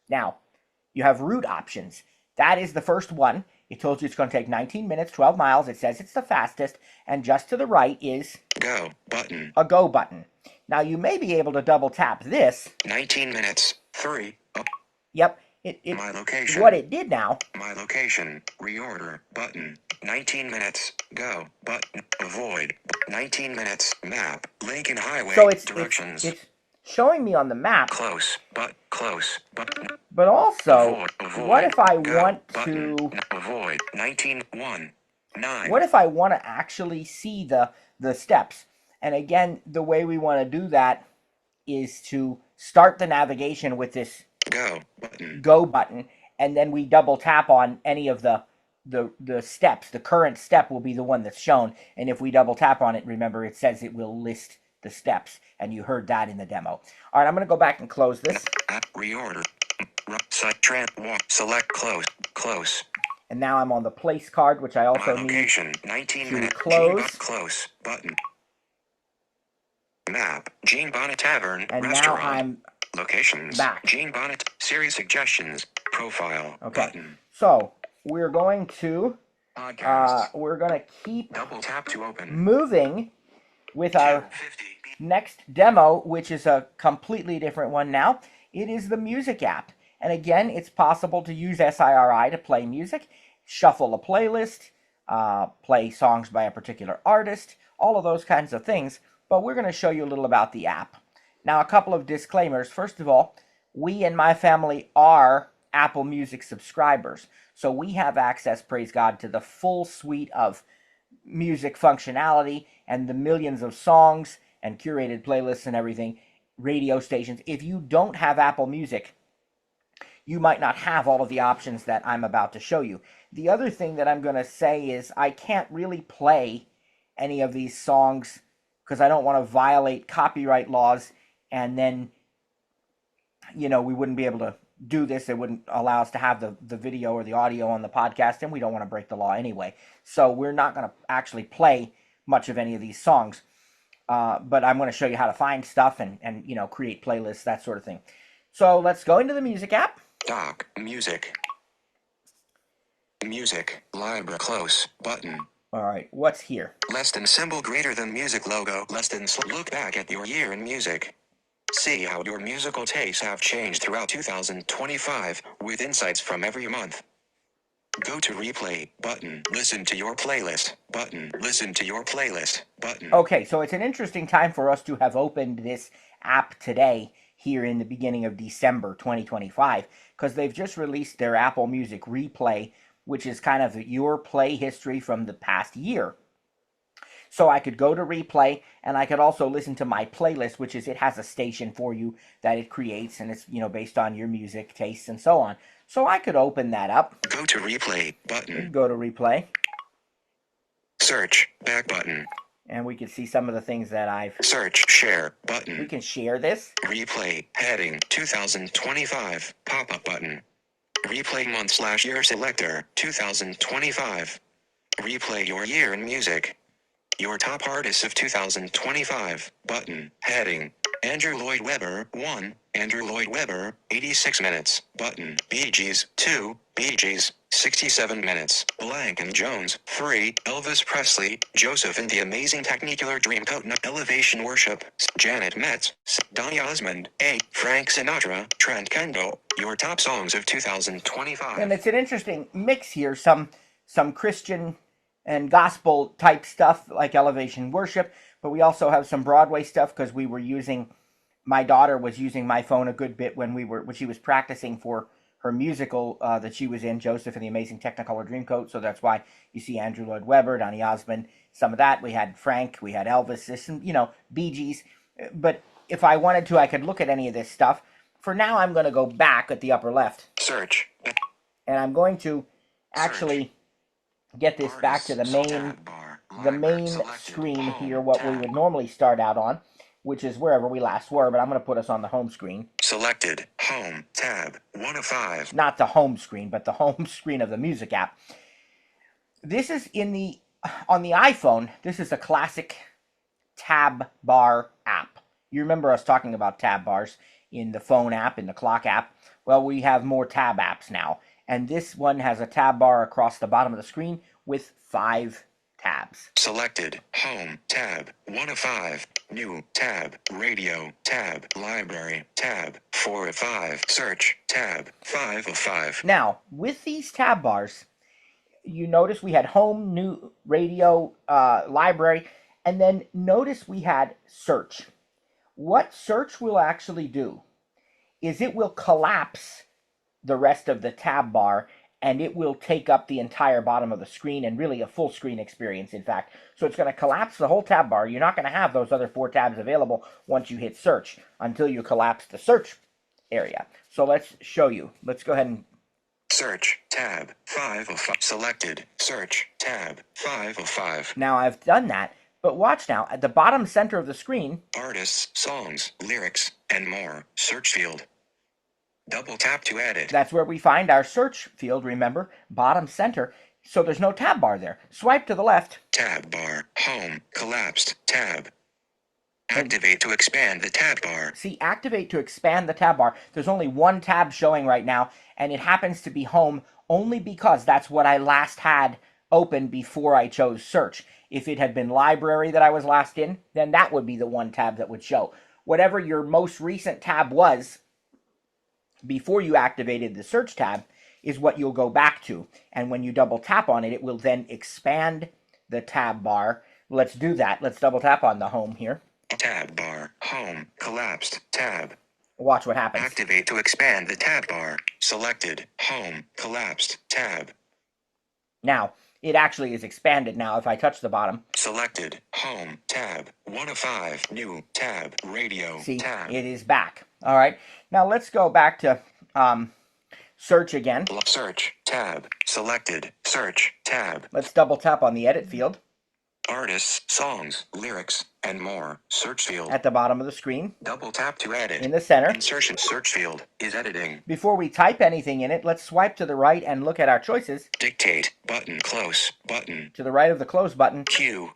Now, you have route options. That is the first one. It told you it's going to take 19 minutes, 12 miles. It says it's the fastest. And just to the right is... Go, button. A go button. Now, you may be able to double tap this. 19 minutes, 3, up. Yep. My location. What it did now. My location, reorder, button. 19 minutes, go, button. Avoid, 19 minutes, map, Lincoln Highway, So it's showing me on the map. Close, button. But also, avoid, what if I go, want button, to... Avoid, 19, 1, 9. What if I want to actually see the steps? And again, the way we want to do that is to start the navigation with this go button, and then we double tap on any of the steps. The current step will be the one that's shown, and if we double tap on it, remember it says it will list the steps, and you heard that in the demo. All right, I'm going to go back and close this. Reorder, walk, select close. And now I'm on the place card, which I also need 19 to minutes, close. Close button. Map, Jean Bonnet Tavern, and restaurant. Now I'm locations, back. Jean Bonnet, series suggestions, profile, okay. Button. So we're going to keep double tap to open. Moving with our next demo, which is a completely different one now. It is the music app. And again, it's possible to use SIRI to play music, shuffle a playlist, play songs by a particular artist, all of those kinds of things. But we're going to show you a little about the app. Now, a couple of disclaimers. First of all, we and my family are Apple Music subscribers. So we have access, praise God, to the full suite of music functionality and the millions of songs and curated playlists and everything, radio stations. If you don't have Apple Music, you might not have all of the options that I'm about to show you. The other thing that I'm going to say is I can't really play any of these songs because I don't want to violate copyright laws, and then, you know, we wouldn't be able to do this. It wouldn't allow us to have the video or the audio on the podcast, and we don't want to break the law anyway. So we're not going to actually play much of any of these songs. But I'm going to show you how to find stuff and you know, create playlists, that sort of thing. So let's go into the music app. Dock, music, library, close, button. All right, what's here? Less than symbol, greater than music logo, less than look back at your year in music. See how your musical tastes have changed throughout 2025 with insights from every month. Go to replay button. Listen to your playlist button. Listen to your playlist button. Okay, so it's an interesting time for us to have opened this app today here in the beginning of December 2025 because they've just released their Apple Music Replay, which is kind of your play history from the past year. So I could go to replay and I could also listen to my playlist, which is it has a station for you that it creates and it's, based on your music tastes and so on. So I could open that up. Go to replay button. Go to replay. Search back button. And we can see some of the things that I've... Search share button. We can share this. Replay heading 2025 pop-up button. Replay month/year selector 2025. Replay your year in music. Your top artists of 2025 button. Heading Andrew Lloyd Webber 1, Andrew Lloyd Webber 86 minutes button. Bee Gees 2, Bee Gees 67 minutes. Blank and Jones 3, Elvis Presley, Joseph and the Amazing Technicolor Dreamcoat Elevation Worship, Janet Metz, Donny Osmond 8, Frank Sinatra, Trent Kendall. Your top songs of 2025. And it's an interesting mix here. Some Christian and gospel type stuff like Elevation Worship, but we also have some Broadway stuff because my daughter was using my phone a good bit when she was practicing for her musical that she was in, Joseph and the Amazing Technicolor Dreamcoat. So that's why you see Andrew Lloyd Webber, Donny Osmond, some of that. We had Frank, we had Elvis, this, and, Bee Gees. But if I wanted to, I could look at any of this stuff. For now, I'm going to go back at the upper left. Search. And I'm going to actually get this back to the main screen here, what we would normally start out on, which is wherever we last were, but I'm going to put us on the home screen. Selected home tab 1 of 5. Not the home screen, but the home screen of the music app. This is on the iPhone, this is a classic tab bar app. You remember us talking about tab bars in the phone app, in the clock app. Well, we have more tab apps now. And this one has a tab bar across the bottom of the screen with 5 tabs. Selected home tab 1 of 5. New tab, radio tab, library tab 4 of 5. Search tab 5 of 5. Now, with these tab bars, you notice we had home, new, radio, library, and then notice we had search. What search will actually do is it will collapse the rest of the tab bar, and it will take up the entire bottom of the screen, and really a full screen experience, in fact. So it's going to collapse the whole tab bar. You're not going to have those other 4 tabs available once you hit search until you collapse the search area. So let's show you. Let's go ahead and... Search tab 5 of 5. Selected. Search tab 5 of 5. Now I've done that, but watch now. At the bottom center of the screen... Artists, songs, lyrics, and more. Search field. Double tap to edit. That's where we find our search field, remember? Bottom center. So there's no tab bar there. Swipe to the left. Tab bar. Home. Collapsed. Tab. Activate to expand the tab bar. See, activate to expand the tab bar. There's only one tab showing right now, and it happens to be home only because that's what I last had open before I chose search. If it had been library that I was last in, then that would be the one tab that would show. Whatever your most recent tab was before you activated the search tab is what you'll go back to. And when you double tap on it, it will then expand the tab bar. Let's do that. Let's double tap on the home here. Tab bar. Home. Collapsed. Tab. Watch what happens. Activate to expand the tab bar. Selected. Home. Collapsed. Tab. Now, it actually is expanded now if I touch the bottom. Selected. Home. Tab. 1 of 5. New. Tab. Radio. See, tab. it is back. All right. Now let's go back to search again. Search. Tab. Selected. Search. Tab. Let's double tap on the edit field. Artists, songs, lyrics, and more. Search field. At the bottom of the screen. Double tap to edit. In the center. Insertion. Search field is editing. Before we type anything in it, let's swipe to the right and look at our choices. Dictate. Button. Close. Button. To the right of the close button. Q.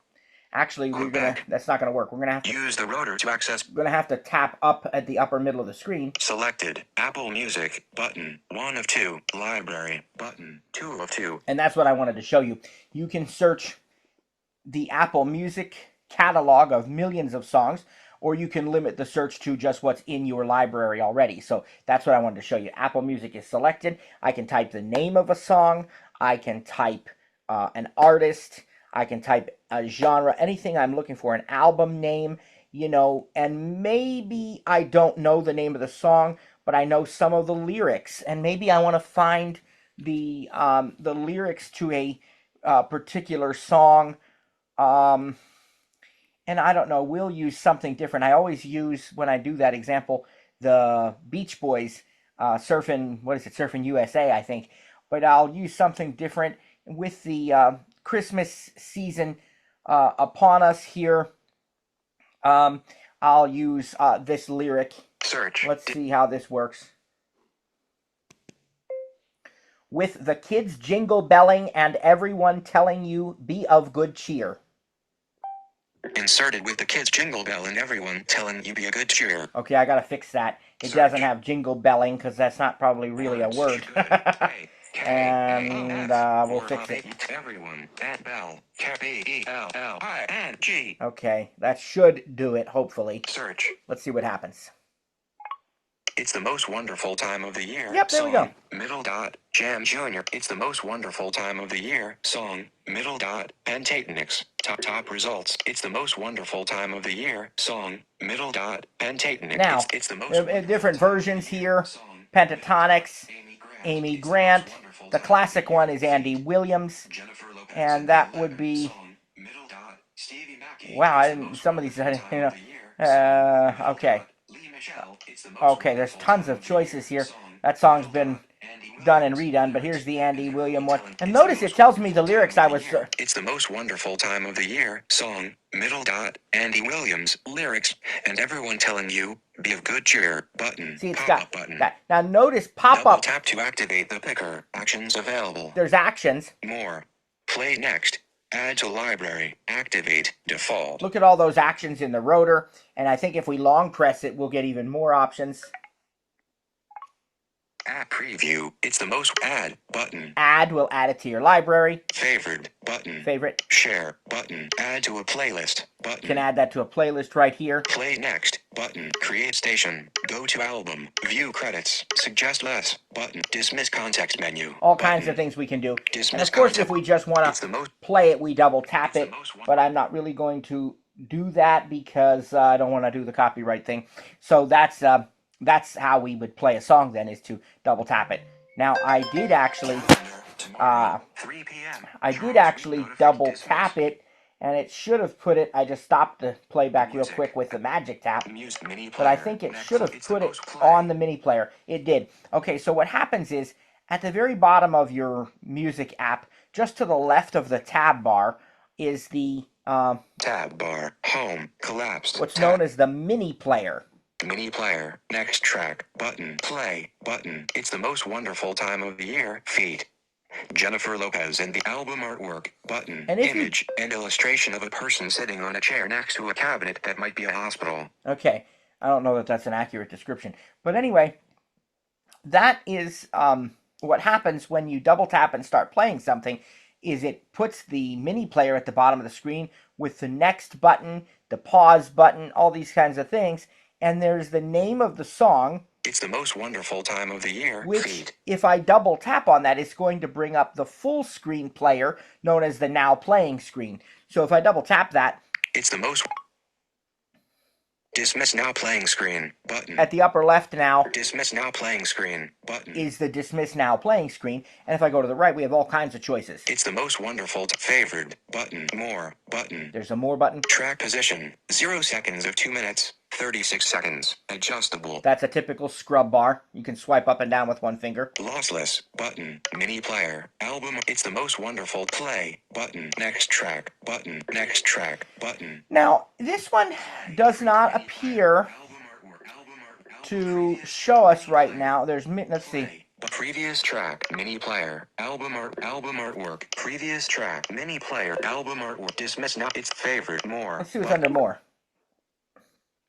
Actually, that's not gonna work. We're gonna have to use the rotor to access. We're gonna have to tap up at the upper middle of the screen. Selected. Apple Music. Button. 1 of 2. Library. Button. 2 of 2. And that's what I wanted to show you. You can search the Apple Music catalog of millions of songs, or you can limit the search to just what's in your library already. So that's what I wanted to show you. Apple Music is selected. I can type the name of a song. I can type an artist. I can type a genre, anything I'm looking for, an album name, and maybe I don't know the name of the song, but I know some of the lyrics, and maybe I want to find the lyrics to a particular song. And I don't know, we'll use something different. I always use, when I do that example, the Beach Boys, Surfing USA, I think. But I'll use something different with the Christmas season upon us here. I'll use this lyric. Search. Let's see how this works. With the kids jingle belling and everyone telling you, be of good cheer. Inserted with the kids jingle bell and everyone telling you be a good cheer. Okay, I gotta fix that. It doesn't have jingle belling because that's not probably really a word. And we'll fix it. Everyone, that bell, K-B-E-L-L-I-N-G. Okay, that should do it, hopefully. Search. Let's see what happens. It's the most wonderful time of the year. Yep, there we go. Middle dot, Jam Jr. It's the most wonderful time of the year. Song, middle dot, Pentatonix. Top results. It's the most wonderful time of the year. Song, middle dot, Pentatonix. Now, it's the most different versions here. Pentatonix, Amy Grant. The classic one is Andy Williams. And that would be... Wow, some of these, okay. Okay, there's tons of choices here. That song's been done and redone, but here's the Andy Williams one. And notice it tells me the lyrics I was... It's the most wonderful time of the year. Song, middle dot, Andy Williams, lyrics, and everyone telling you, be of good cheer, button. See, it's got button. That. Now notice pop-up. Double tap to activate the picker. Actions available. There's actions. More. Play next. Add to library. Activate. Default. Look at all those actions in the rotor, and I think if we long press it, we'll get even more options. Add preview. It's the most add button. Add will add it to your library. Favored button. Favorite. Share button. Add to a playlist button. Can add that to a playlist right here. Play next button. Create station. Go to album. View credits. Suggest less button. Dismiss context menu. All kinds of things we can do. Dismiss and of course, context. If we just want to play it, we double tap it. But I'm not really going to do that because I don't want to do the copyright thing. So that's how we would play a song then, is to double tap it. Now I did actually double tap it, and it should have put it, I just stopped the playback real quick with the magic tap, but I think it should have put it on the mini player. It did. Okay, so what happens is, at the very bottom of your music app, just to the left of the tab bar, is the tab bar, home, collapsed, what's known as the mini player. Mini player, next track, button, play, button. It's the most wonderful time of the year. Feet. Jennifer Lopez and the album artwork, button, and image, and illustration of a person sitting on a chair next to a cabinet that might be a hospital. Okay, I don't know that that's an accurate description. But anyway, that is what happens when you double tap and start playing something, is it puts the mini player at the bottom of the screen with the next button, the pause button, all these kinds of things. And there's the name of the song. It's the most wonderful time of the year. Which, if I double tap on that, it's going to bring up the full screen player, known as the now playing screen. So if I double tap that... It's the most... Dismiss now playing screen, button. At the upper left now... Dismiss now playing screen, button. Is the dismiss now playing screen. And if I go to the right, we have all kinds of choices. It's the most wonderful... Favored, button. More, button. There's a more button. Track position, 0 seconds of 2 minutes. 36 seconds. Adjustable. That's a typical scrub bar. You can swipe up and down with one finger. Lossless. Button. Mini player. Album. It's the most wonderful. Play. Button. Next track. Button. Next track. Button. Now, this one does not appear to show us right now. There's... Let's see. Previous track, mini player, album artwork, previous track, mini player, album artwork, dismiss now, it's favored, more. Let's see what's under more.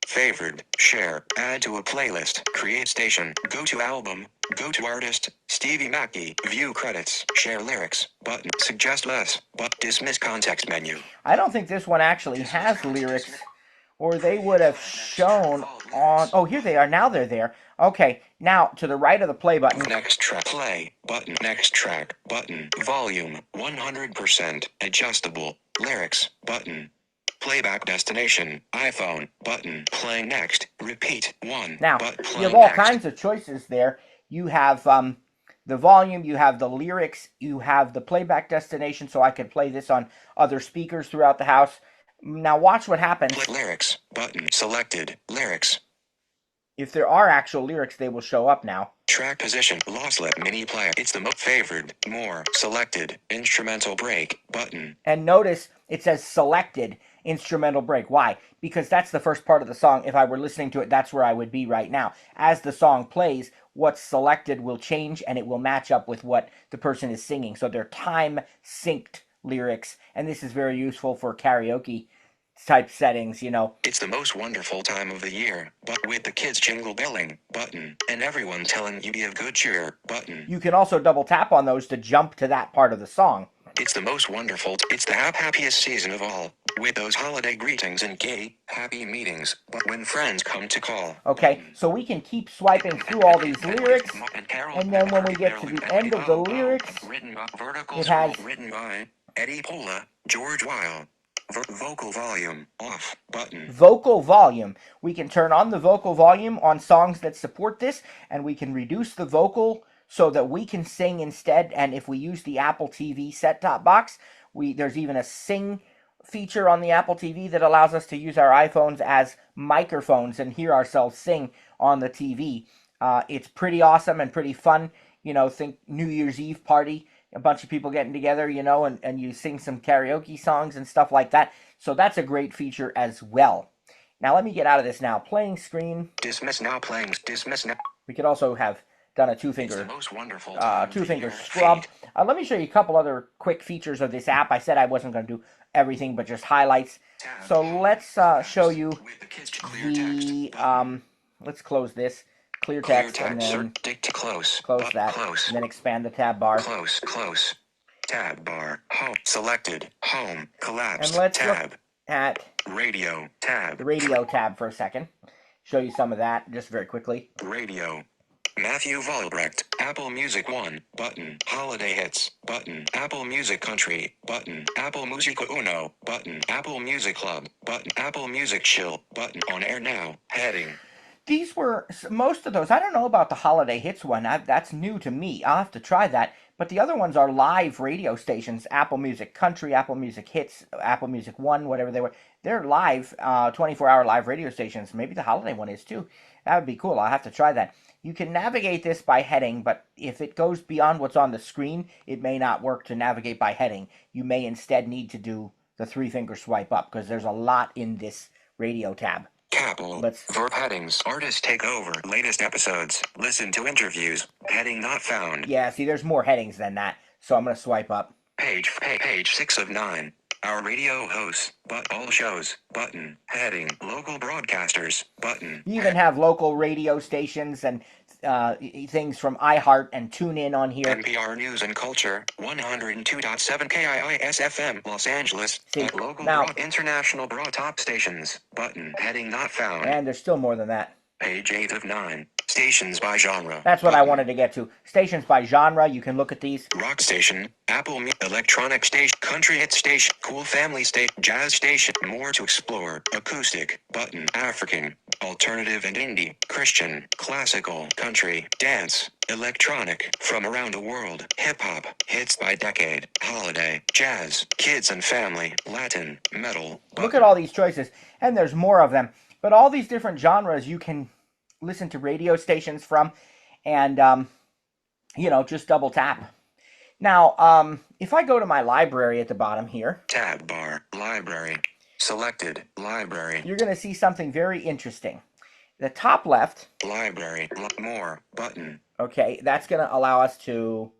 Favored, share, add to a playlist, create station, go to album, go to artist, Stevie Mackey, view credits, share lyrics, button, suggest less, but dismiss context menu. I don't think this one actually has lyrics or they would have shown on, oh, here they are, now they're there. Okay, now to the right of the play button. Next track, play button, next track button, volume 100% adjustable, lyrics button, playback destination, iPhone button, playing next, repeat 1. Now, but you have all kinds of choices there. You have the volume, you have the lyrics, you have the playback destination, so I could play this on other speakers throughout the house. Now watch what happens. Lyrics button selected, lyrics. If there are actual lyrics, they will show up now. Track position, lossless mini player. It's the most favored, more selected, instrumental break button. And notice it says selected instrumental break. Why? Because that's the first part of the song. If I were listening to it, that's where I would be right now. As the song plays, what's selected will change and it will match up with what the person is singing. So they're time synced lyrics, and this is very useful for karaoke type settings, you know. It's the most wonderful time of the year, but with the kids jingle belling button and everyone telling you be of good cheer button. You can also double tap on those to jump to that part of the song. It's the most wonderful, it's the happiest season of all, with those holiday greetings and gay, happy meetings, but when friends come to call. Okay, so we can keep swiping through all these lyrics, and then when we get to the end of the lyrics, it has written by Eddie Pola, George Weil. Vocal volume off button. Vocal volume. We can turn on the vocal volume on songs that support this, and we can reduce the vocal so that we can sing instead. And if we use the Apple TV set-top box, there's even a sing feature on the Apple TV that allows us to use our iPhones as microphones and hear ourselves sing on the TV. It's pretty awesome and pretty fun. You know, think New Year's Eve party. A bunch of people getting together, you know, and you sing some karaoke songs and stuff like that. So that's a great feature as well. Now let me get out of this now. Playing screen. Dismiss now, playing, dismiss now. We could also have done a two-finger scrub. Let me show you a couple other quick features of this app. I said I wasn't going to do everything, but just highlights. So let's show you the, let's close this. Clear text, and then close that, and then expand the tab bar. Close. Tab bar. Home. Selected. Home. Collapsed. And let's tab. Look at radio tab. The radio tab for a second. Show you some of that just very quickly. Radio. Matthew Vollbrecht. Apple Music 1. Button. Holiday hits. Button. Apple Music Country. Button. Apple Music Uno. Button. Apple Music Club. Button. Apple Music Chill. Button. On air now. Heading. These were, most of those, I don't know about the holiday hits one, that's new to me. I'll have to try that. But the other ones are live radio stations, Apple Music Country, Apple Music Hits, Apple Music One, whatever they were. They're live, 24-hour live radio stations. Maybe the holiday one is too. That would be cool. I'll have to try that. You can navigate this by heading, but if it goes beyond what's on the screen, it may not work to navigate by heading. You may instead need to do the three-finger swipe up, because there's a lot in this radio tab. Capital. Verb headings. Artists take over. Latest episodes. Listen to interviews. Heading not found. Yeah, see, there's more headings than that. So I'm going to swipe up. Page 6 of 9. Our radio hosts. But all shows. Button. Heading. Local broadcasters. Button. You even have local radio stations and things from iHeart and TuneIn on here. NPR News and Culture, 102.7 KIIS FM, Los Angeles. See, local now, international broad top stations. Button. Heading not found. And there's still more than that. Page 8 of 9. Stations by genre. That's what I wanted to get to. Stations by genre. You can look at these. Rock station, Apple electronic station, country hit station, cool family station, jazz station, more to explore, acoustic, button, African, alternative and indie, Christian, classical, country, dance, electronic, from around the world, hip-hop, hits by decade, holiday, jazz, kids and family, Latin, metal. Button. Look at all these choices, and there's more of them. But all these different genres you can listen to radio stations from, and, you know, just double tap. Now, if I go to my library at the bottom here. Tab bar, library, selected, library. You're going to see something very interesting. The top left. Library, more, button. Okay, that's going to allow us to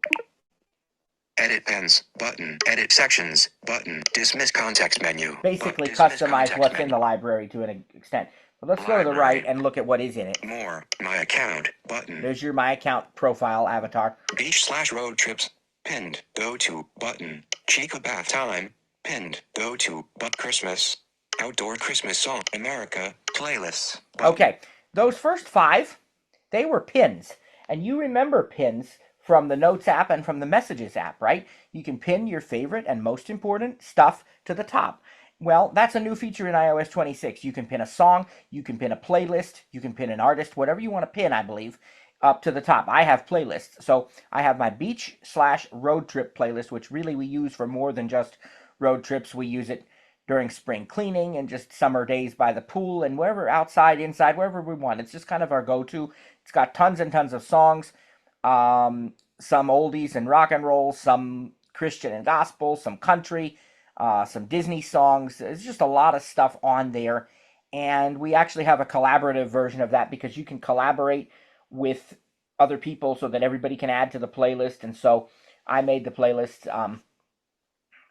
edit pens, button, edit sections, button, dismiss context menu. Basically customize what's in the library to an extent. But let's go to the right and look at what is in it. More, my account, button. There's your my account profile avatar. Beach/road trips, pinned, go to, button. Chica bath time, pinned, go to, but Christmas. Outdoor Christmas Song. America. Playlists. Button. Okay, those first 5, they were pins. And you remember pins from the Notes app and from the Messages app, right? You can pin your favorite and most important stuff to the top. Well, that's a new feature in iOS 26. You can pin a song, you can pin a playlist, you can pin an artist, whatever you want to pin, I believe, up to the top. I have playlists. So I have my beach/road trip playlist, which really we use for more than just road trips. We use it during spring cleaning and just summer days by the pool and wherever, outside, inside, wherever we want. It's just kind of our go-to. It's got tons and tons of songs, some oldies and rock and roll, some Christian and gospel, some country, some Disney songs. There's just a lot of stuff on there. And we actually have a collaborative version of that because you can collaborate with other people so that everybody can add to the playlist. And so I made the playlist,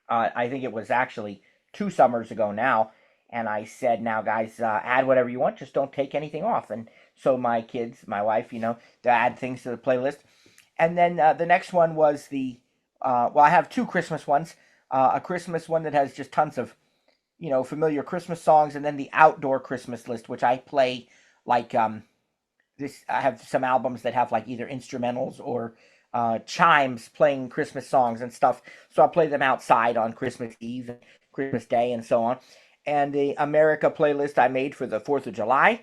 I think it was actually 2 summers ago now. And I said, now guys, add whatever you want, just don't take anything off. And so my kids, my wife, they add things to the playlist. And then the next one was I have 2 Christmas ones. A Christmas one that has just tons of, familiar Christmas songs, and then the outdoor Christmas list, which I play like this. I have some albums that have like either instrumentals or chimes playing Christmas songs and stuff. So I'll play them outside on Christmas Eve, Christmas Day, and so on. And the America playlist I made for the 4th of July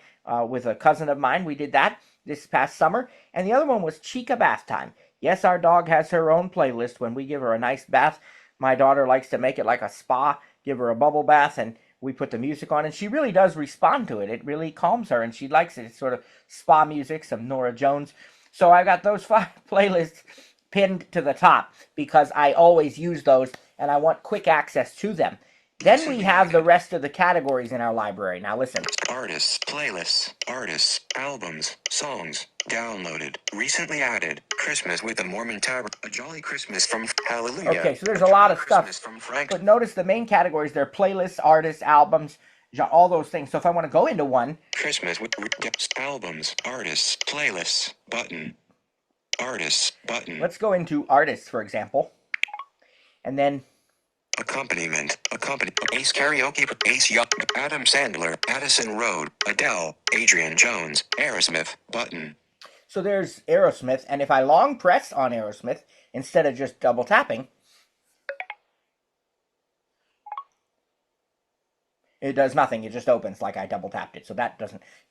with a cousin of mine. We did that this past summer. And the other one was Chica Bath Time. Yes, our dog has her own playlist. When we give her a nice bath, my daughter likes to make it like a spa, give her a bubble bath, and we put the music on, and she really does respond to it. It really calms her, and she likes it. It's sort of spa music, some Nora Jones. So I got those 5 playlists pinned to the top because I always use those, and I want quick access to them. Then we have the rest of the categories in our library. Now listen. Artists, playlists, artists, albums, songs, downloaded, recently added, Christmas with the Mormon Tower, A Jolly Christmas from Hallelujah. Okay, so there's a lot of stuff. From Frank. But notice the main categories, they're playlists, artists, albums, all those things. So if I want to go into one. Christmas with albums, artists, playlists, button. Artists, button. Let's go into artists, for example. And then accompaniment, Ace Karaoke, Ace Young, Adam Sandler, Addison Road, Adele, Adrian Jones, Aerosmith, button. So there's Aerosmith, and if I long press on Aerosmith, instead of just double tapping, it does nothing. It just opens like I double tapped it. So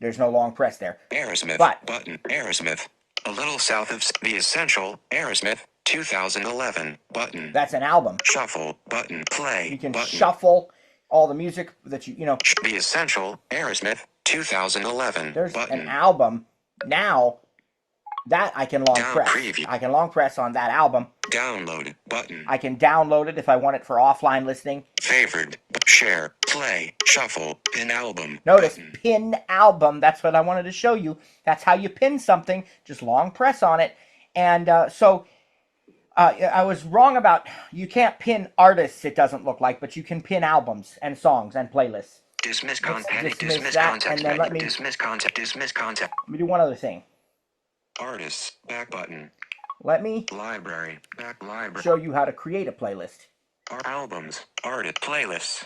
there's no long press there. Aerosmith, button, Aerosmith. A little south of The Essential, Aerosmith, 2011, button. That's an album. Shuffle, button, play, you can button. Shuffle all the music that you know. The Essential, Aerosmith, 2011, there's button. An album. Now, that I can long press. Preview. I can long press on that album. Download, button. I can download it if I want it for offline listening. Favored, share, play, shuffle, pin album. Notice, button. Pin album. That's what I wanted to show you. That's how you pin something. Just long press on it. And I was wrong about, you can't pin artists, it doesn't look like, but you can pin albums and songs and playlists. Dismiss content. Dismiss that, and then let me dismiss content. Let me do one other thing. Artists, back button. Let me library, back library. Show you how to create a playlist. Albums, artist, playlists,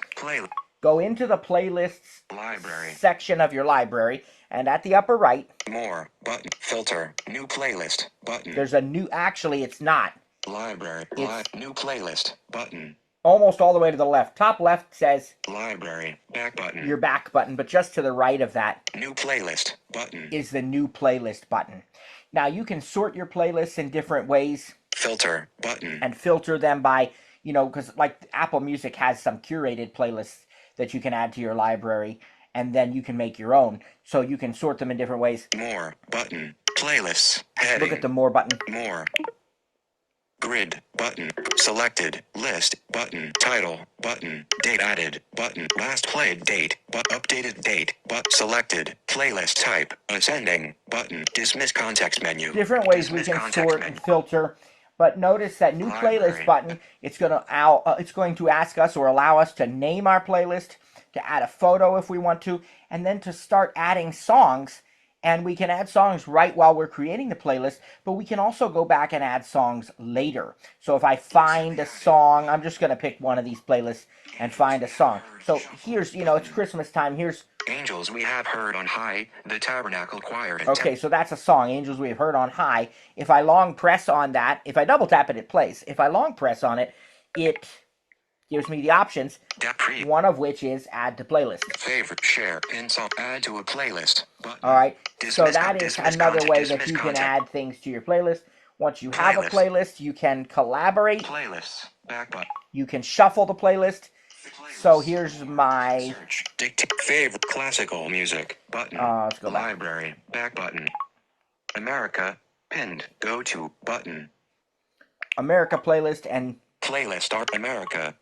Go into the playlists library section of your library, and at the upper right, more, button, filter, new playlist, button. There's a new, actually it's not. Library, new playlist, button. Almost all the way to the left. Top left says library, back button. Your back button, but just to the right of that, new playlist, button, is the new playlist button. Now you can sort your playlists in different ways. Filter, button. And filter them by, because like Apple Music has some curated playlists that you can add to your library, and then you can make your own. So you can sort them in different ways. More, button, playlists, heading. Look at the more button. More. Grid, button, selected, list, button, title, button, date added, button, last played date, updated date, selected, playlist type, ascending, button, dismiss context menu. Different ways we can sort and filter, but notice that new playlist button, it's going to ask us or allow us to name our playlist, to add a photo if we want to, and then to start adding songs And we can add songs right while we're creating the playlist, but we can also go back and add songs later. So if I find a song, I'm just going to pick one of these playlists and find a song. So here's, it's Christmas time. Here's Angels We Have Heard on High, the Tabernacle Choir. Okay, so that's a song, Angels We Have Heard on High. If I long press on that, if I double tap it, it plays. If I long press on it, it gives me the options, one of which is add to playlist. Favorite, share, pin song, add to a playlist button. All right, so Dismiss that is another way that you can add things to your playlist. Once you have a playlist, you can collaborate. Playlists, back button. You can shuffle the playlist. So here's my Search. Favorite classical music button. Let's go back. Library, back button. America, pinned, go to button. America playlist and Playlist start America.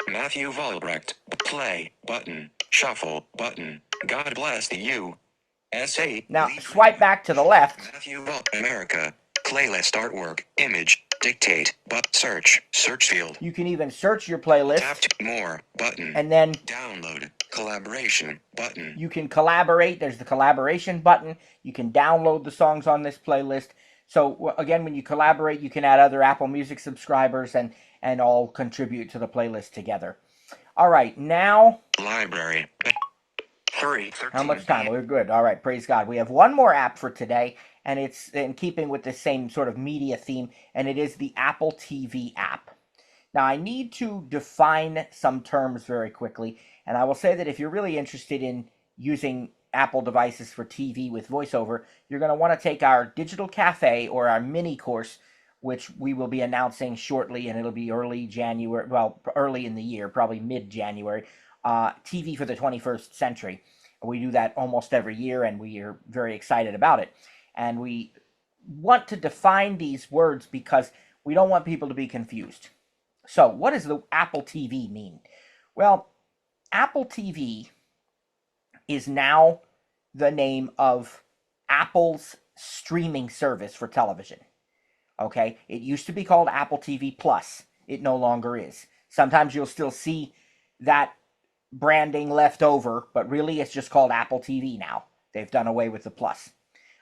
Matthew Volbrecht, play button. Shuffle button. God bless the USA. Now swipe back to the left. Matthew America. Playlist artwork, image, dictate, but search field. You can even search your playlist. Tap to more button. And then download collaboration button. You can collaborate. There's the collaboration button. You can download the songs on this playlist. So again, when you collaborate, you can add other Apple Music subscribers and all contribute to the playlist together. All right, now library. Hurry. How much time? We're good. All right, praise God. We have one more app for today, and it's in keeping with the same sort of media theme, and it is the Apple TV app. Now, I need to define some terms very quickly, and I will say that if you're really interested in using Apple devices for TV with VoiceOver, you're going to want to take our Digital Cafe or our mini course, which we will be announcing shortly, and it'll be early January, well, early in the year, probably mid-January, TV for the 21st century. We do that almost every year, and we are very excited about it. And we want to define these words because we don't want people to be confused. So, what does the Apple TV mean? Well, Apple TV is now the name of Apple's streaming service for television. Okay? It used to be called Apple TV Plus. It no longer is. Sometimes you'll still see that branding left over, but really it's just called Apple TV now. They've done away with the Plus.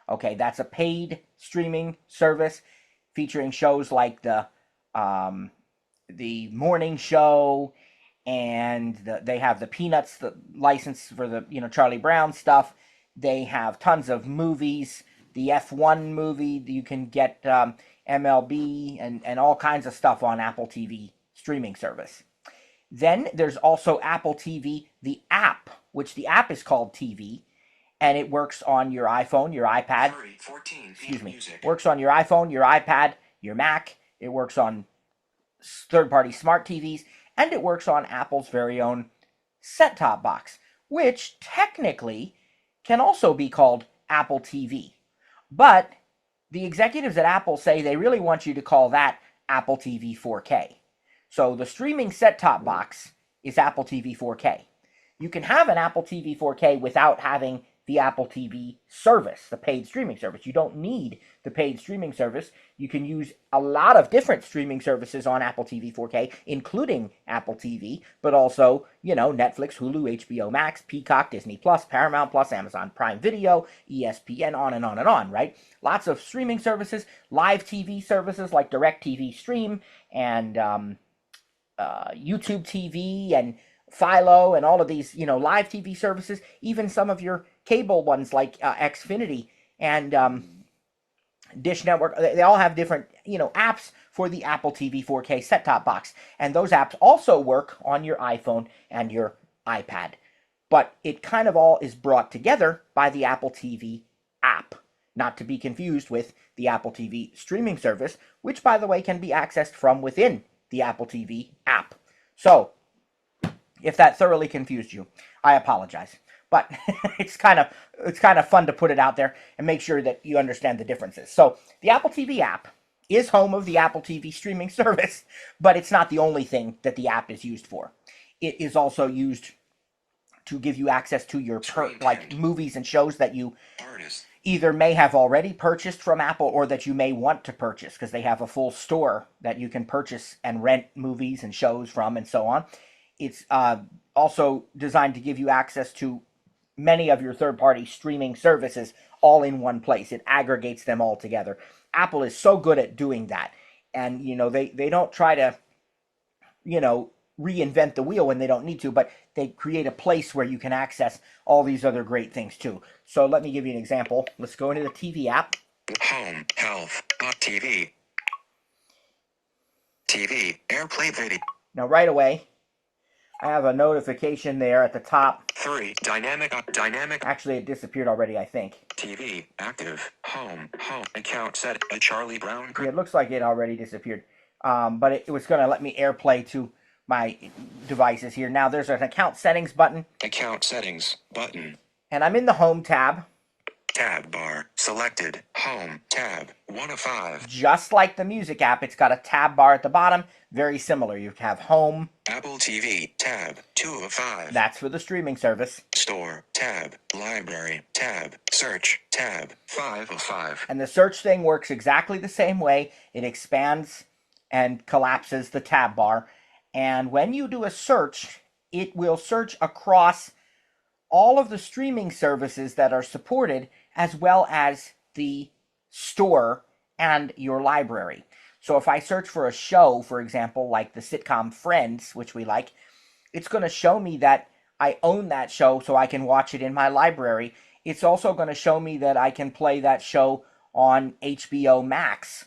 Okay, that's a paid streaming service featuring shows like the morning show, and they have the Peanuts, the license for the Charlie Brown stuff. They have tons of movies, the F1 movie. You can get MLB and all kinds of stuff on Apple TV streaming service. Then there's also Apple TV, the app, which the app is called TV, and it works on your iPhone, your iPad. Works on your iPhone, your iPad, your Mac. It works on third-party smart TVs, and it works on Apple's very own set-top box, which technically can also be called Apple TV. But the executives at Apple say they really want you to call that Apple TV 4K. So the streaming set-top box is Apple TV 4K. You can have an Apple TV 4K without having the Apple TV service, the paid streaming service. You don't need the paid streaming service. You can use a lot of different streaming services on Apple TV 4K, including Apple TV, but also, Netflix, Hulu, HBO Max, Peacock, Disney Plus, Paramount Plus, Amazon Prime Video, ESPN, on and on and on, right? Lots of streaming services, live TV services like DirecTV Stream and YouTube TV and Philo and all of these, live TV services, even some of your cable ones like Xfinity and Dish Network. They all have different, apps for the Apple TV 4K set-top box. And those apps also work on your iPhone and your iPad. But it kind of all is brought together by the Apple TV app, not to be confused with the Apple TV streaming service, which, by the way, can be accessed from within the Apple TV app. So, if that thoroughly confused you, I apologize. But it's kind of fun to put it out there and make sure that you understand the differences. So the Apple TV app is home of the Apple TV streaming service, but it's not the only thing that the app is used for. It is also used to give you access to your movies and shows that you either may have already purchased from Apple or that you may want to purchase, because they have a full store that you can purchase and rent movies and shows from and so on. It's also designed to give you access to many of your third-party streaming services all in one place. It aggregates them all together. Apple is so good at doing that. And, they don't try to, reinvent the wheel when they don't need to, but they create a place where you can access all these other great things too. So let me give you an example. Let's go into the TV app. Home, health, TV. TV, AirPlay video. Now right away, I have a notification there at the top. 3, dynamic. Actually, it disappeared already, I think. TV, active, home, account set, a Charlie Brown. Yeah, it looks like it already disappeared. But it was going to let me AirPlay to my devices here. Now there's an account settings button. Account settings button. And I'm in the home tab. Tab bar, selected, home, tab, 1 of 5. Just like the music app, it's got a tab bar at the bottom. Very similar. You have home. Apple TV, tab, 2 of 5. That's for the streaming service. Store, tab, library, tab, search, tab, 5 of 5. And the search thing works exactly the same way. It expands and collapses the tab bar. And when you do a search, it will search across all of the streaming services that are supported, as well as the store and your library. So if I search for a show, for example, like the sitcom Friends, which we like, it's going to show me that I own that show so I can watch it in my library. It's also going to show me that I can play that show on HBO Max.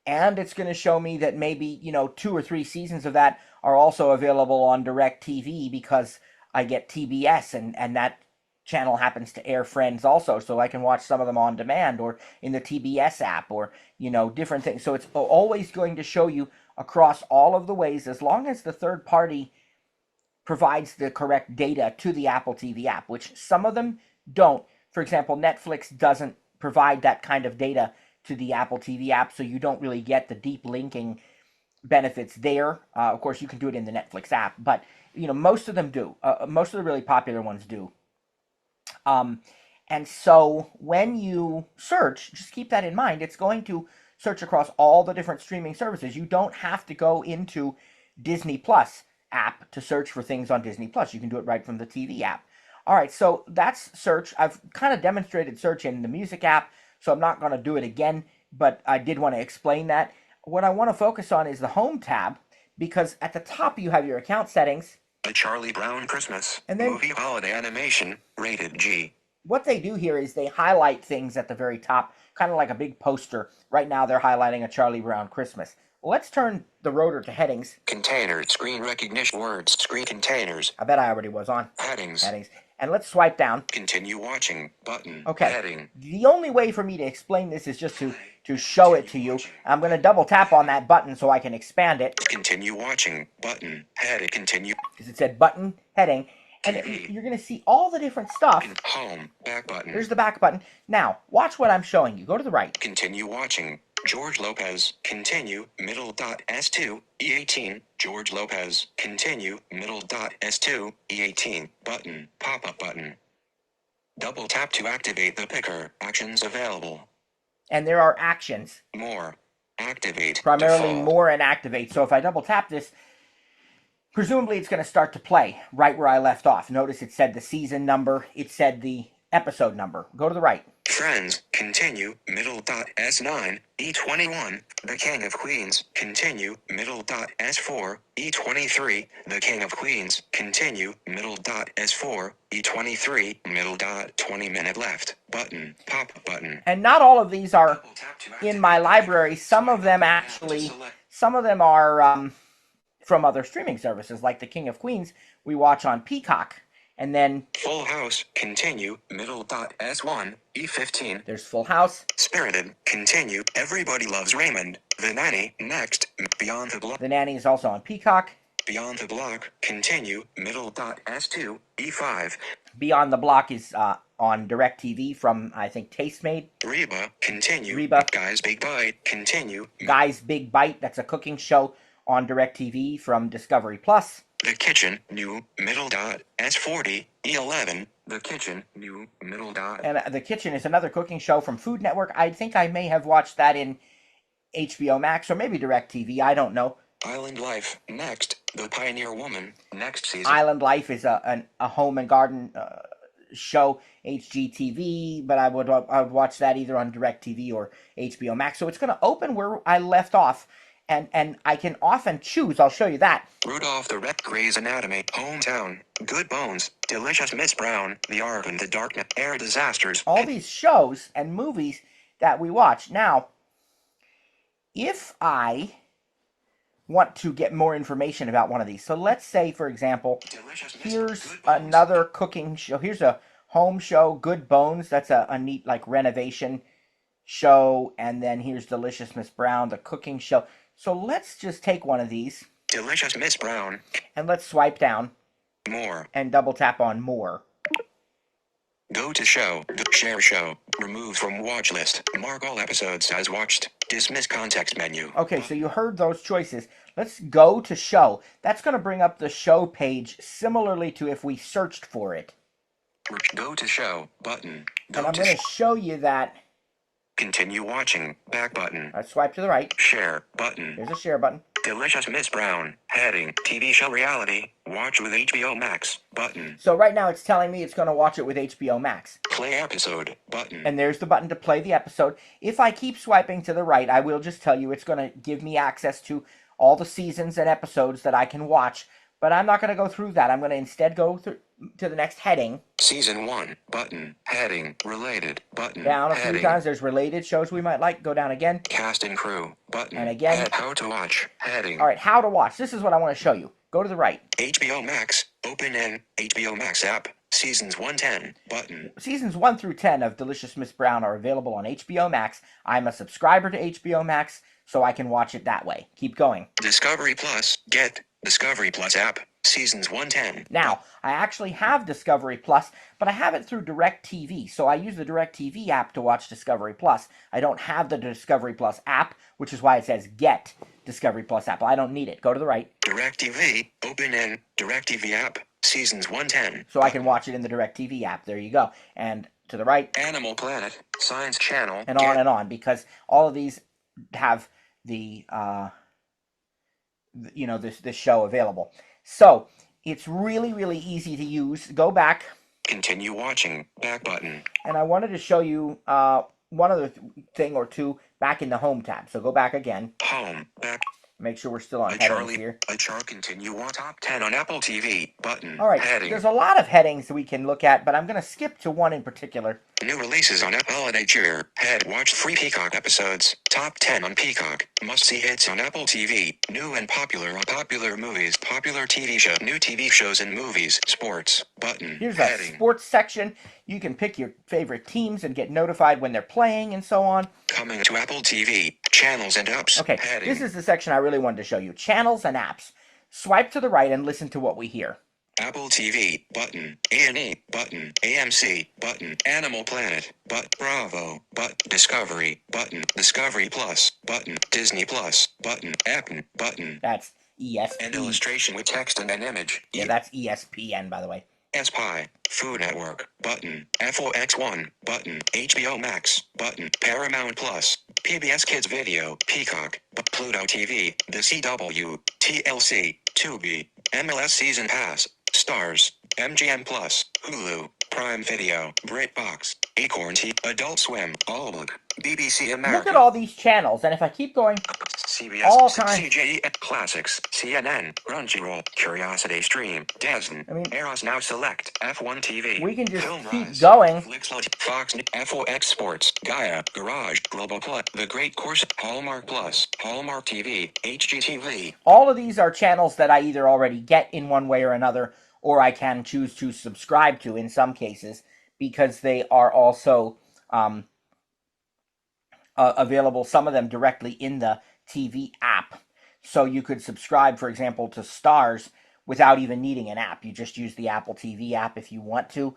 And it's going to show me that maybe, 2 or 3 seasons of that are also available on DirecTV because I get TBS and that channel happens to air Friends also, so I can watch some of them on demand or in the TBS app or, different things. So it's always going to show you across all of the ways, as long as the third party provides the correct data to the Apple TV app, which some of them don't. For example, Netflix doesn't provide that kind of data to the Apple TV app, so you don't really get the deep linking benefits there. Of course, you can do it in the Netflix app, but most of them do. Most of the really popular ones do. And so when you search, just keep that in mind. It's going to search across all the different streaming services. You don't have to go into Disney Plus app to search for things on Disney Plus. You can do it right from the TV app. All right, so that's search. I've kind of demonstrated search in the music app, so I'm not going to do it again, but I did want to explain that. What I want to focus on is the home tab, because at the top you have your account settings. A Charlie Brown Christmas and then, movie holiday animation, rated G. What they do here is they highlight things at the very top, kind of like a big poster. Right now they're highlighting a Charlie Brown Christmas. Let's turn the rotor to headings. Container, screen recognition, words, screen containers. I bet I already was on. Headings. And let's swipe down. Continue watching, button. Okay. Heading. The only way for me to explain this is just to show it to you. I'm going to double tap on that button so I can expand it. Continue watching, button. Heading, continue. Because it said button, heading. And you're going to see all the different stuff. Home, back button. Here's the back button. Now, watch what I'm showing you. Go to the right. Continue watching. George Lopez, continue, middle dot S2, E18, George Lopez, continue, middle dot S2, E18, button, pop-up button. Double tap to activate the picker, actions available. And there are actions. More, activate, primarily default. More and activate. So if I double tap this, presumably it's going to start to play right where I left off. Notice it said the season number, it said the episode number. Go to the right. Friends, continue, middle dot S9, E21, The King of Queens, continue, middle dot S4, E23, The King of Queens, continue, middle dot S4, E23, middle dot 20 minute left, button, pop button. And not all of these are in my library. Some of them are from other streaming services, like The King of Queens we watch on Peacock. And then Full House, continue, middle dot S1, E15. There's Full House. Spirited, continue, Everybody Loves Raymond, The Nanny, next, Beyond the Block. The Nanny is also on Peacock. Beyond the Block, continue, middle dot S2, E5. Beyond the Block is on DirecTV from, I think, Tastemade. Reba, continue. Reba. Guy's Big Bite, continue. Guy's Big Bite, that's a cooking show on DirecTV from Discovery Plus. The Kitchen, new, middle dot, S40, E11, The Kitchen, new, middle dot. And The Kitchen is another cooking show from Food Network. I think I may have watched that in HBO Max or maybe DirecTV, I don't know. Island Life, next, The Pioneer Woman, next season. Island Life is a home and garden show HGTV, but I would watch that either on DirecTV or HBO Max. So it's going to open where I left off, and I can often choose. I'll show you that. Rudolph the Red, Grey's Anatomy, Hometown, Good Bones, Delicious Miss Brown, The Ark in the Darkness, Air Disasters. All these shows and movies that we watch. Now, if I want to get more information about one of these, so let's say, for example, here's another cooking show. Here's a home show, Good Bones. That's a neat, like, renovation show. And then here's Delicious Miss Brown, the cooking show. So let's just take one of these. Delicious Miss Brown. And let's swipe down. More. And double tap on more. Go to show. Share show. Remove from watch list. Mark all episodes as watched. Dismiss context menu. Okay, so you heard those choices. Let's go to show. That's going to bring up the show page similarly to if we searched for it. Go to show button. And I'm going to show you that. Continue watching. Back button. I swipe to the right. Share button. There's a share button. Delicious Miss Brown. Heading. TV show reality. Watch with HBO Max. Button. So right now it's telling me it's going to watch it with HBO Max. Play episode. Button. And there's the button to play the episode. If I keep swiping to the right, I will just tell you it's going to give me access to all the seasons and episodes that I can watch. But I'm not going to go through that. I'm going to instead go through to the next heading. Season 1. Button. Heading. Related. Button. Down a few times. There's related shows we might like. Go down again. Cast and crew. Button. And again. How to watch. Heading. All right, how to watch. This is what I want to show you. Go to the right. HBO Max. Open in HBO Max app. Seasons 110. Button. Seasons 1 through 10 of Delicious Miss Brown are available on HBO Max. I'm a subscriber to HBO Max, so I can watch it that way. Keep going. Discovery Plus. Get Discovery Plus app. Seasons 110. Now, I actually have Discovery Plus, but I have it through DirecTV, so I use the DirecTV app to watch Discovery Plus. I don't have the Discovery Plus app, which is why it says Get Discovery Plus app. I don't need it. Go to the right. DirecTV. Open in DirecTV app. Seasons 110. So I can watch it in the DirecTV app. There you go. And to the right. Animal Planet. Science Channel. And on and on, because all of these have the, this show available. So, it's really, really easy to use. Go back. Continue watching. Back button. And I wanted to show you one other thing or two back in the Home tab. So go back again. Home. Back. Make sure we're still on headings here. A chart continue on top 10 on Apple TV. Button. All right. Heading. There's a lot of headings that we can look at, but I'm going to skip to one in particular. New releases on Apple Holiday Cheer. Watch free Peacock episodes. Top 10 on Peacock. Must-see hits on Apple TV. New and popular on popular movies. Popular TV show. New TV shows and movies. Sports. Button. Here's heading. A sports section. You can pick your favorite teams and get notified when they're playing and so on. Coming to Apple TV. Channels and apps. Okay, heading. This is the section I really wanted to show you. Channels and apps. Swipe to the right and listen to what we hear. Apple TV, button, A&E, button, AMC, button, Animal Planet, Bravo, Discovery, button, Discovery Plus, button, Disney Plus, button, Epn, button. That's ESPN. And illustration with text and an image. Yeah, that's ESPN, by the way. SPI, Food Network, button, FOX1, button, HBO Max, button, Paramount Plus, PBS Kids Video, Peacock, Pluto TV, The CW, TLC, Tubi, MLS Season Pass, Stars, MGM Plus, Hulu, Prime Video, BritBox, Acorn TV, Adult Swim, Allbook, BBC America. Look at all these channels, and if I keep going, CBS, all kinds. CJE, Classics, CNN, Crunchyroll, Curiosity Stream, DAZN, Eros Now Select, F1 TV, we can just keep Rise, going. Fox, FOX Sports, Gaia, Garage, Global Plus, The Great Course, Hallmark Plus, Hallmark TV, HGTV. All of these are channels that I either already get in one way or another, or I can choose to subscribe to in some cases, because they are also available, some of them directly in the TV app. So you could subscribe, for example, to Stars without even needing an app. You just use the Apple TV app if you want to,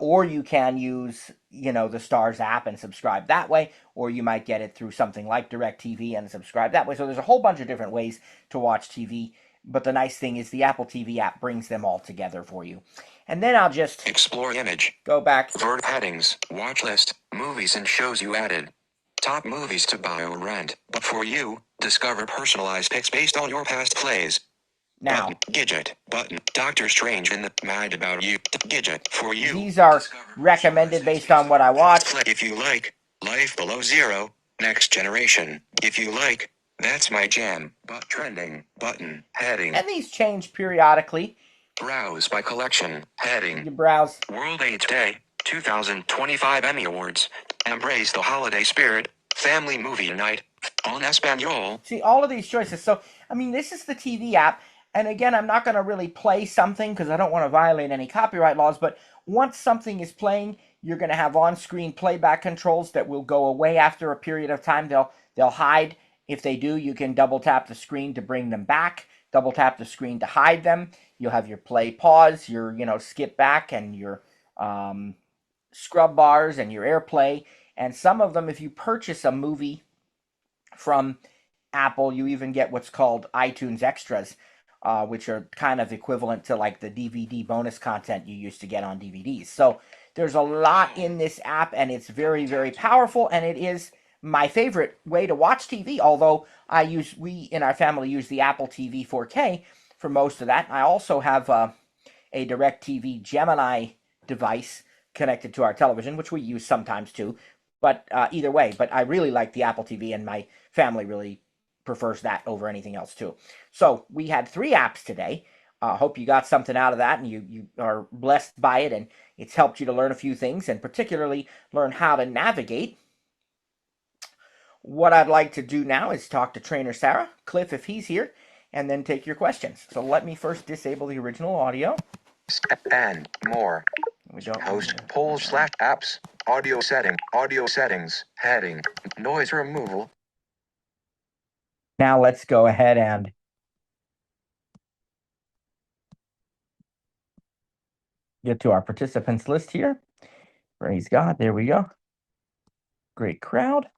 or you can use, the Stars app and subscribe that way, or you might get it through something like DirecTV and subscribe that way. So there's a whole bunch of different ways to watch TV, but the nice thing is the Apple TV app brings them all together for you. And then I'll just explore image, go back. Vert headings, watch list, movies and shows you added. Top movies to buy or rent, but for you, discover personalized picks based on your past plays. Now, button, Gidget, button, Doctor Strange in the Mad About You, Gidget, for you. these are recommended based on what I watch. If you like, Life Below Zero, Next Generation. If you like, That's My Jam, but trending, button, heading. And these change periodically. Browse by collection, heading. You browse. World AIDS Day, 2025 Emmy Awards. Embrace the holiday spirit, family movie night, en Espanol. See, all of these choices. So, I mean, this is the TV app. And again, I'm not going to really play something because I don't want to violate any copyright laws. But once something is playing, you're going to have on-screen playback controls that will go away after a period of time. They'll hide. If they do, you can double tap the screen to bring them back. Double tap the screen to hide them. You'll have your play, pause, your skip back, and your scrub bars and your AirPlay. And some of them, if you purchase a movie from Apple, you even get what's called iTunes Extras, which are kind of equivalent to like the DVD bonus content you used to get on DVDs. So there's a lot in this app, and it's very, very powerful, and it is my favorite way to watch TV. Although we in our family use the Apple TV 4K for most of that. I also have a DirecTV Gemini device connected to our television, which we use sometimes too. But either way, but I really like the Apple TV, and my family really prefers that over anything else too. So we had 3 apps today. Hope you got something out of that, and you are blessed by it, and it's helped you to learn a few things, and particularly learn how to navigate. What I'd like to do now is talk to Trainer Sarah, Cliff if he's here, and then take your questions. So let me first disable the original audio. And more. We don't Host polls/apps. Audio settings. Heading. Noise removal. Now let's go ahead and get to our participants list here. Praise God. There we go. Great crowd.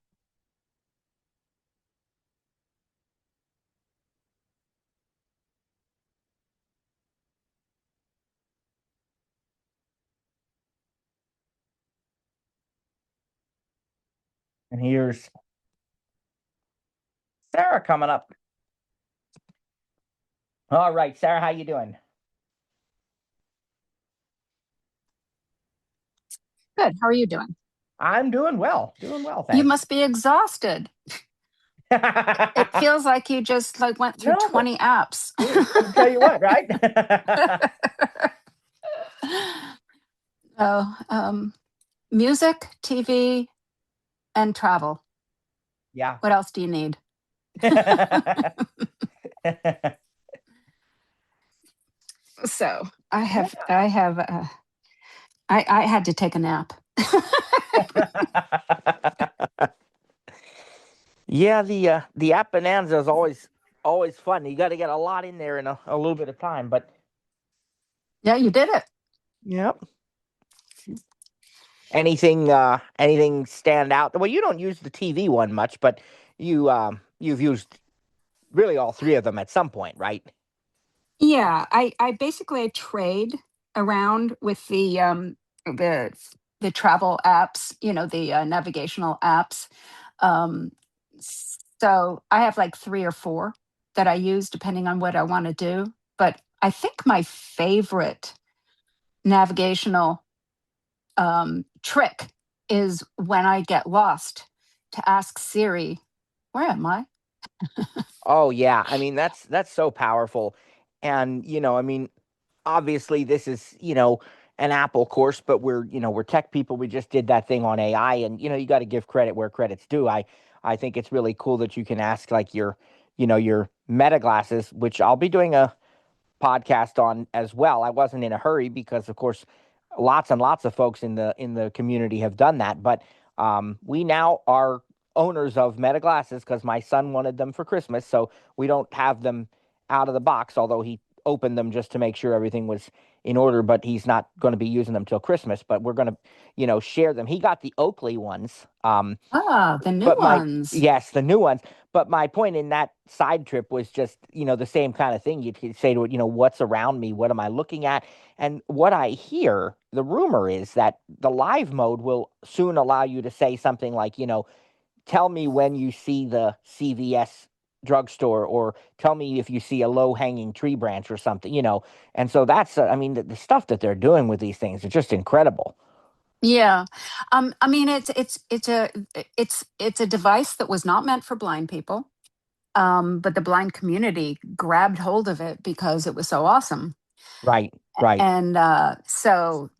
And here's Sarah coming up. All right, Sarah, how you doing? Good. How are you doing? I'm doing well. Doing well, thanks. You must be exhausted. It feels like you just went through 20 apps. I'll tell you what, right? Music, TV, and travel. Yeah. What else do you need? So I had to take a nap. Yeah, the app Bonanza is always fun. You got to get a lot in there in a little bit of time, but Yeah, you did it. yep. Anything stand out? Well, you don't use the TV one much, but you've used really all 3 of them at some point, right? Yeah, I basically trade around with the travel apps, the navigational apps. Um, so I have like 3 or 4 that I use depending on what I want to do. But I think my favorite navigational trick is when I get lost to ask Siri, "Where am I?" Oh yeah, I mean that's so powerful, and I mean, obviously this is an Apple course, but we're tech people. We just did that thing on AI, and you got to give credit where credit's due. I think it's really cool that you can ask like your Meta glasses, which I'll be doing a podcast on as well. I wasn't in a hurry because, of course, lots and lots of folks in the community have done that. But we now are owners of Meta glasses because my son wanted them for Christmas. So we don't have them out of the box, although he opened them just to make sure everything was in order. But he's not going to be using them till Christmas. But we're going to share them. He got the Oakley ones. The new ones. Yes, the new ones. But my point in that side trip was just, the same kind of thing. You could say to it, what's around me? What am I looking at? And what I hear, the rumor is that the live mode will soon allow you to say something like, tell me when you see the CVS drugstore, or tell me if you see a low hanging tree branch or something, And so that's, I mean, the stuff that they're doing with these things is just incredible. Yeah. I mean, it's a device that was not meant for blind people. But the blind community grabbed hold of it because it was so awesome. Right, right. And so,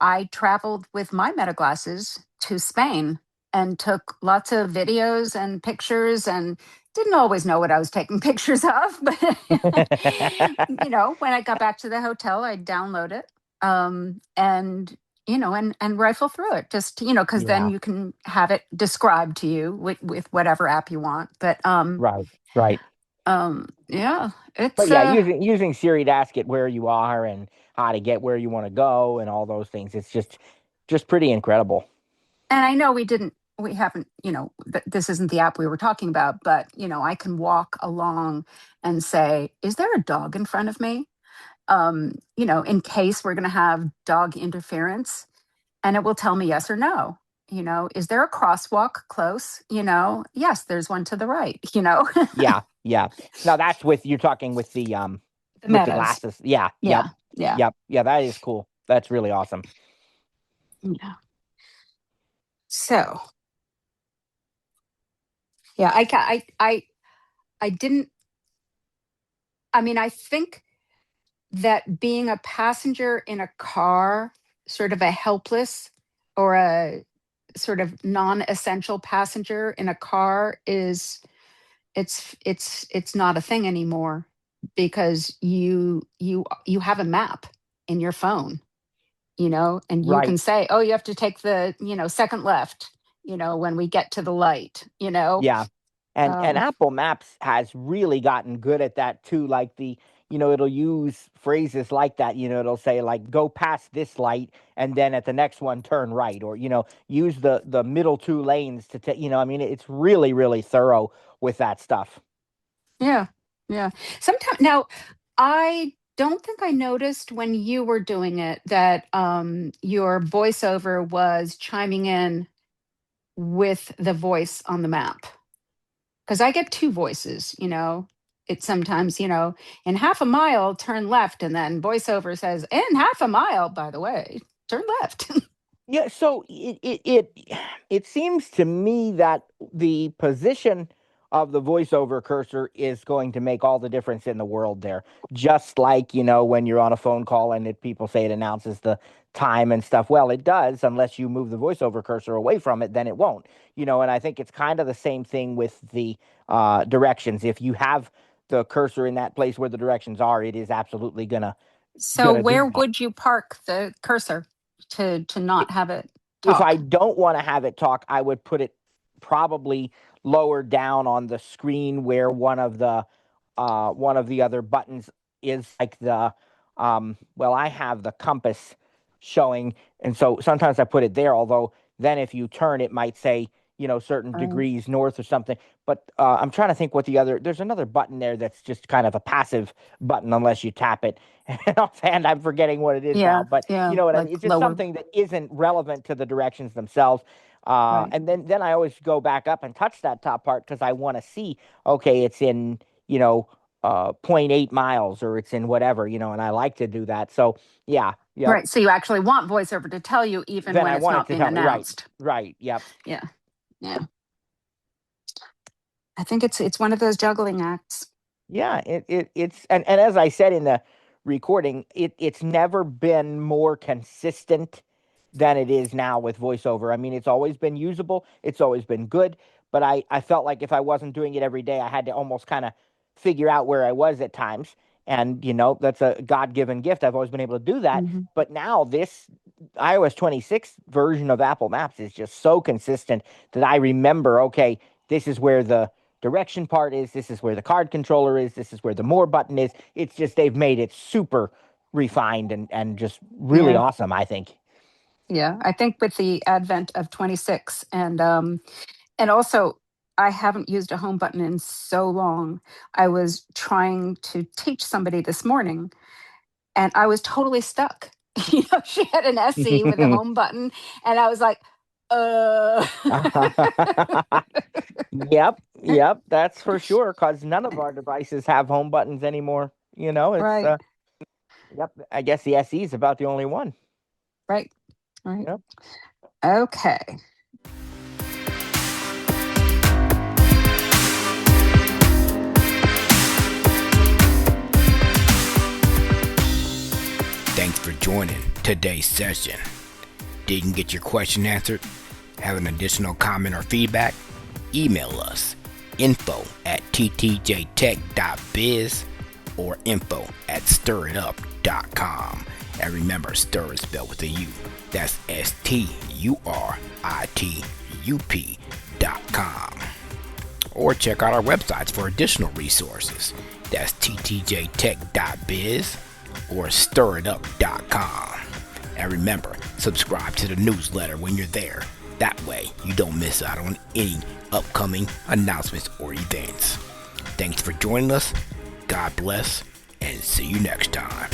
I traveled with my meta glasses to Spain and took lots of videos and pictures and didn't always know what I was taking pictures of. But, when I got back to the hotel, I'd download it and rifle through it just, because then Yeah, you can have it described to you with whatever app you want. But, right, right. yeah, But it's, yeah, using Siri to ask it where you are and how to get where you want to go and all those things, it's just pretty incredible. and I know we haven't, this isn't the app we were talking about, but, I can walk along and say, is there a dog in front of me? In case we're going to have dog interference, and it will tell me yes or no. Is there a crosswalk close? Yes, there's one to the right, Yeah, yeah. Now that's with you're talking the with the metas. glasses. Yeah, yep, Yeah. Yeah. yep, yeah. That is cool. That's really awesome. Yeah. So, yeah, I didn't, I mean, I think that being a passenger in a car, sort of a helpless or a sort of non-essential passenger in a car, is it's not a thing anymore because you have a map in your phone, and you can Right. say, oh, you have to take the, second left, when we get to the light, Yeah. And um Apple Maps has really gotten good at that too. Like it'll use phrases like that. It'll say like go past this light and then at the next one turn right, or use the middle two lanes to take. I mean, it's really really thorough with that stuff. yeah, yeah. Sometimes now, I don't think I noticed when you were doing it that your voiceover was chiming in with the voice on the map, because I get two voices. It's sometimes, in half a mile turn left, and then voiceover says, in half a mile, by the way, turn left. Yeah, so it seems to me that the position of the voiceover cursor is going to make all the difference in the world there. Just like, when you're on a phone call and people say it announces the time and stuff. Well, it does unless you move the voiceover cursor away from it, then it won't. And I think it's kind of the same thing with the directions. If you have the cursor in that place where the directions are, it is absolutely So gonna do where that. would you park the cursor to not have it If I talk? don't want to have it talk, I would put it probably lower down on the screen where one of the other buttons is like well, I have the compass showing, and so sometimes I put it there, although then if you turn it might say certain Right. degrees north or something. But I'm trying to think what there's another button there that's just kind of a passive button unless you tap it. And offhand I'm forgetting what it is now, Yeah, but you yeah, know what I like mean. It's just lower. something that isn't relevant to the directions themselves. Right. And then I always go back up and touch that top part because I want to see, okay, it's in you know zero point 0.8 miles, or it's in whatever, and I like to do that. So yeah, yep. Right. So you actually want voiceover to tell you even Then when I it's want it not to being tell me, right, announced. right, yep. Yeah. Yeah. I think it's one of those juggling acts. Yeah, it's and as I said in the recording, it's never been more consistent than it is now with voiceover. I mean, it's always been usable, it's always been good, but I felt like if I wasn't doing it every day, I had to almost kind of figure out where I was at times. And that's a God-given gift. I've always been able to do that. Hmm. But now this iOS 26 version of Apple Maps is just so consistent that I remember, okay, this is where the direction part is. This is where the card controller is. This is where the more button is. It's just they've made it super refined and just really Yeah. awesome, I think. Yeah. I think with the advent of 26 and also I haven't used a home button in so long. I was trying to teach somebody this morning and I was totally stuck. She had an SE with a home button, and I was like, Yep, that's for sure, because none of our devices have home buttons anymore. It's, Right. Yep, I guess the SE is about the only one. Right. Right. Yep. Okay. Thanks for joining today's session. Didn't get your question answered? Have an additional comment or feedback? Email us info@ttjtech.biz or info@stiritup.com. And remember, stir is spelled with a U. That's STURITUP.com. Or check out our websites for additional resources. That's ttjtech.biz or stiritup.com. And remember, subscribe to the newsletter when you're there. That way, you don't miss out on any upcoming announcements or events. Thanks for joining us. God bless, and see you next time.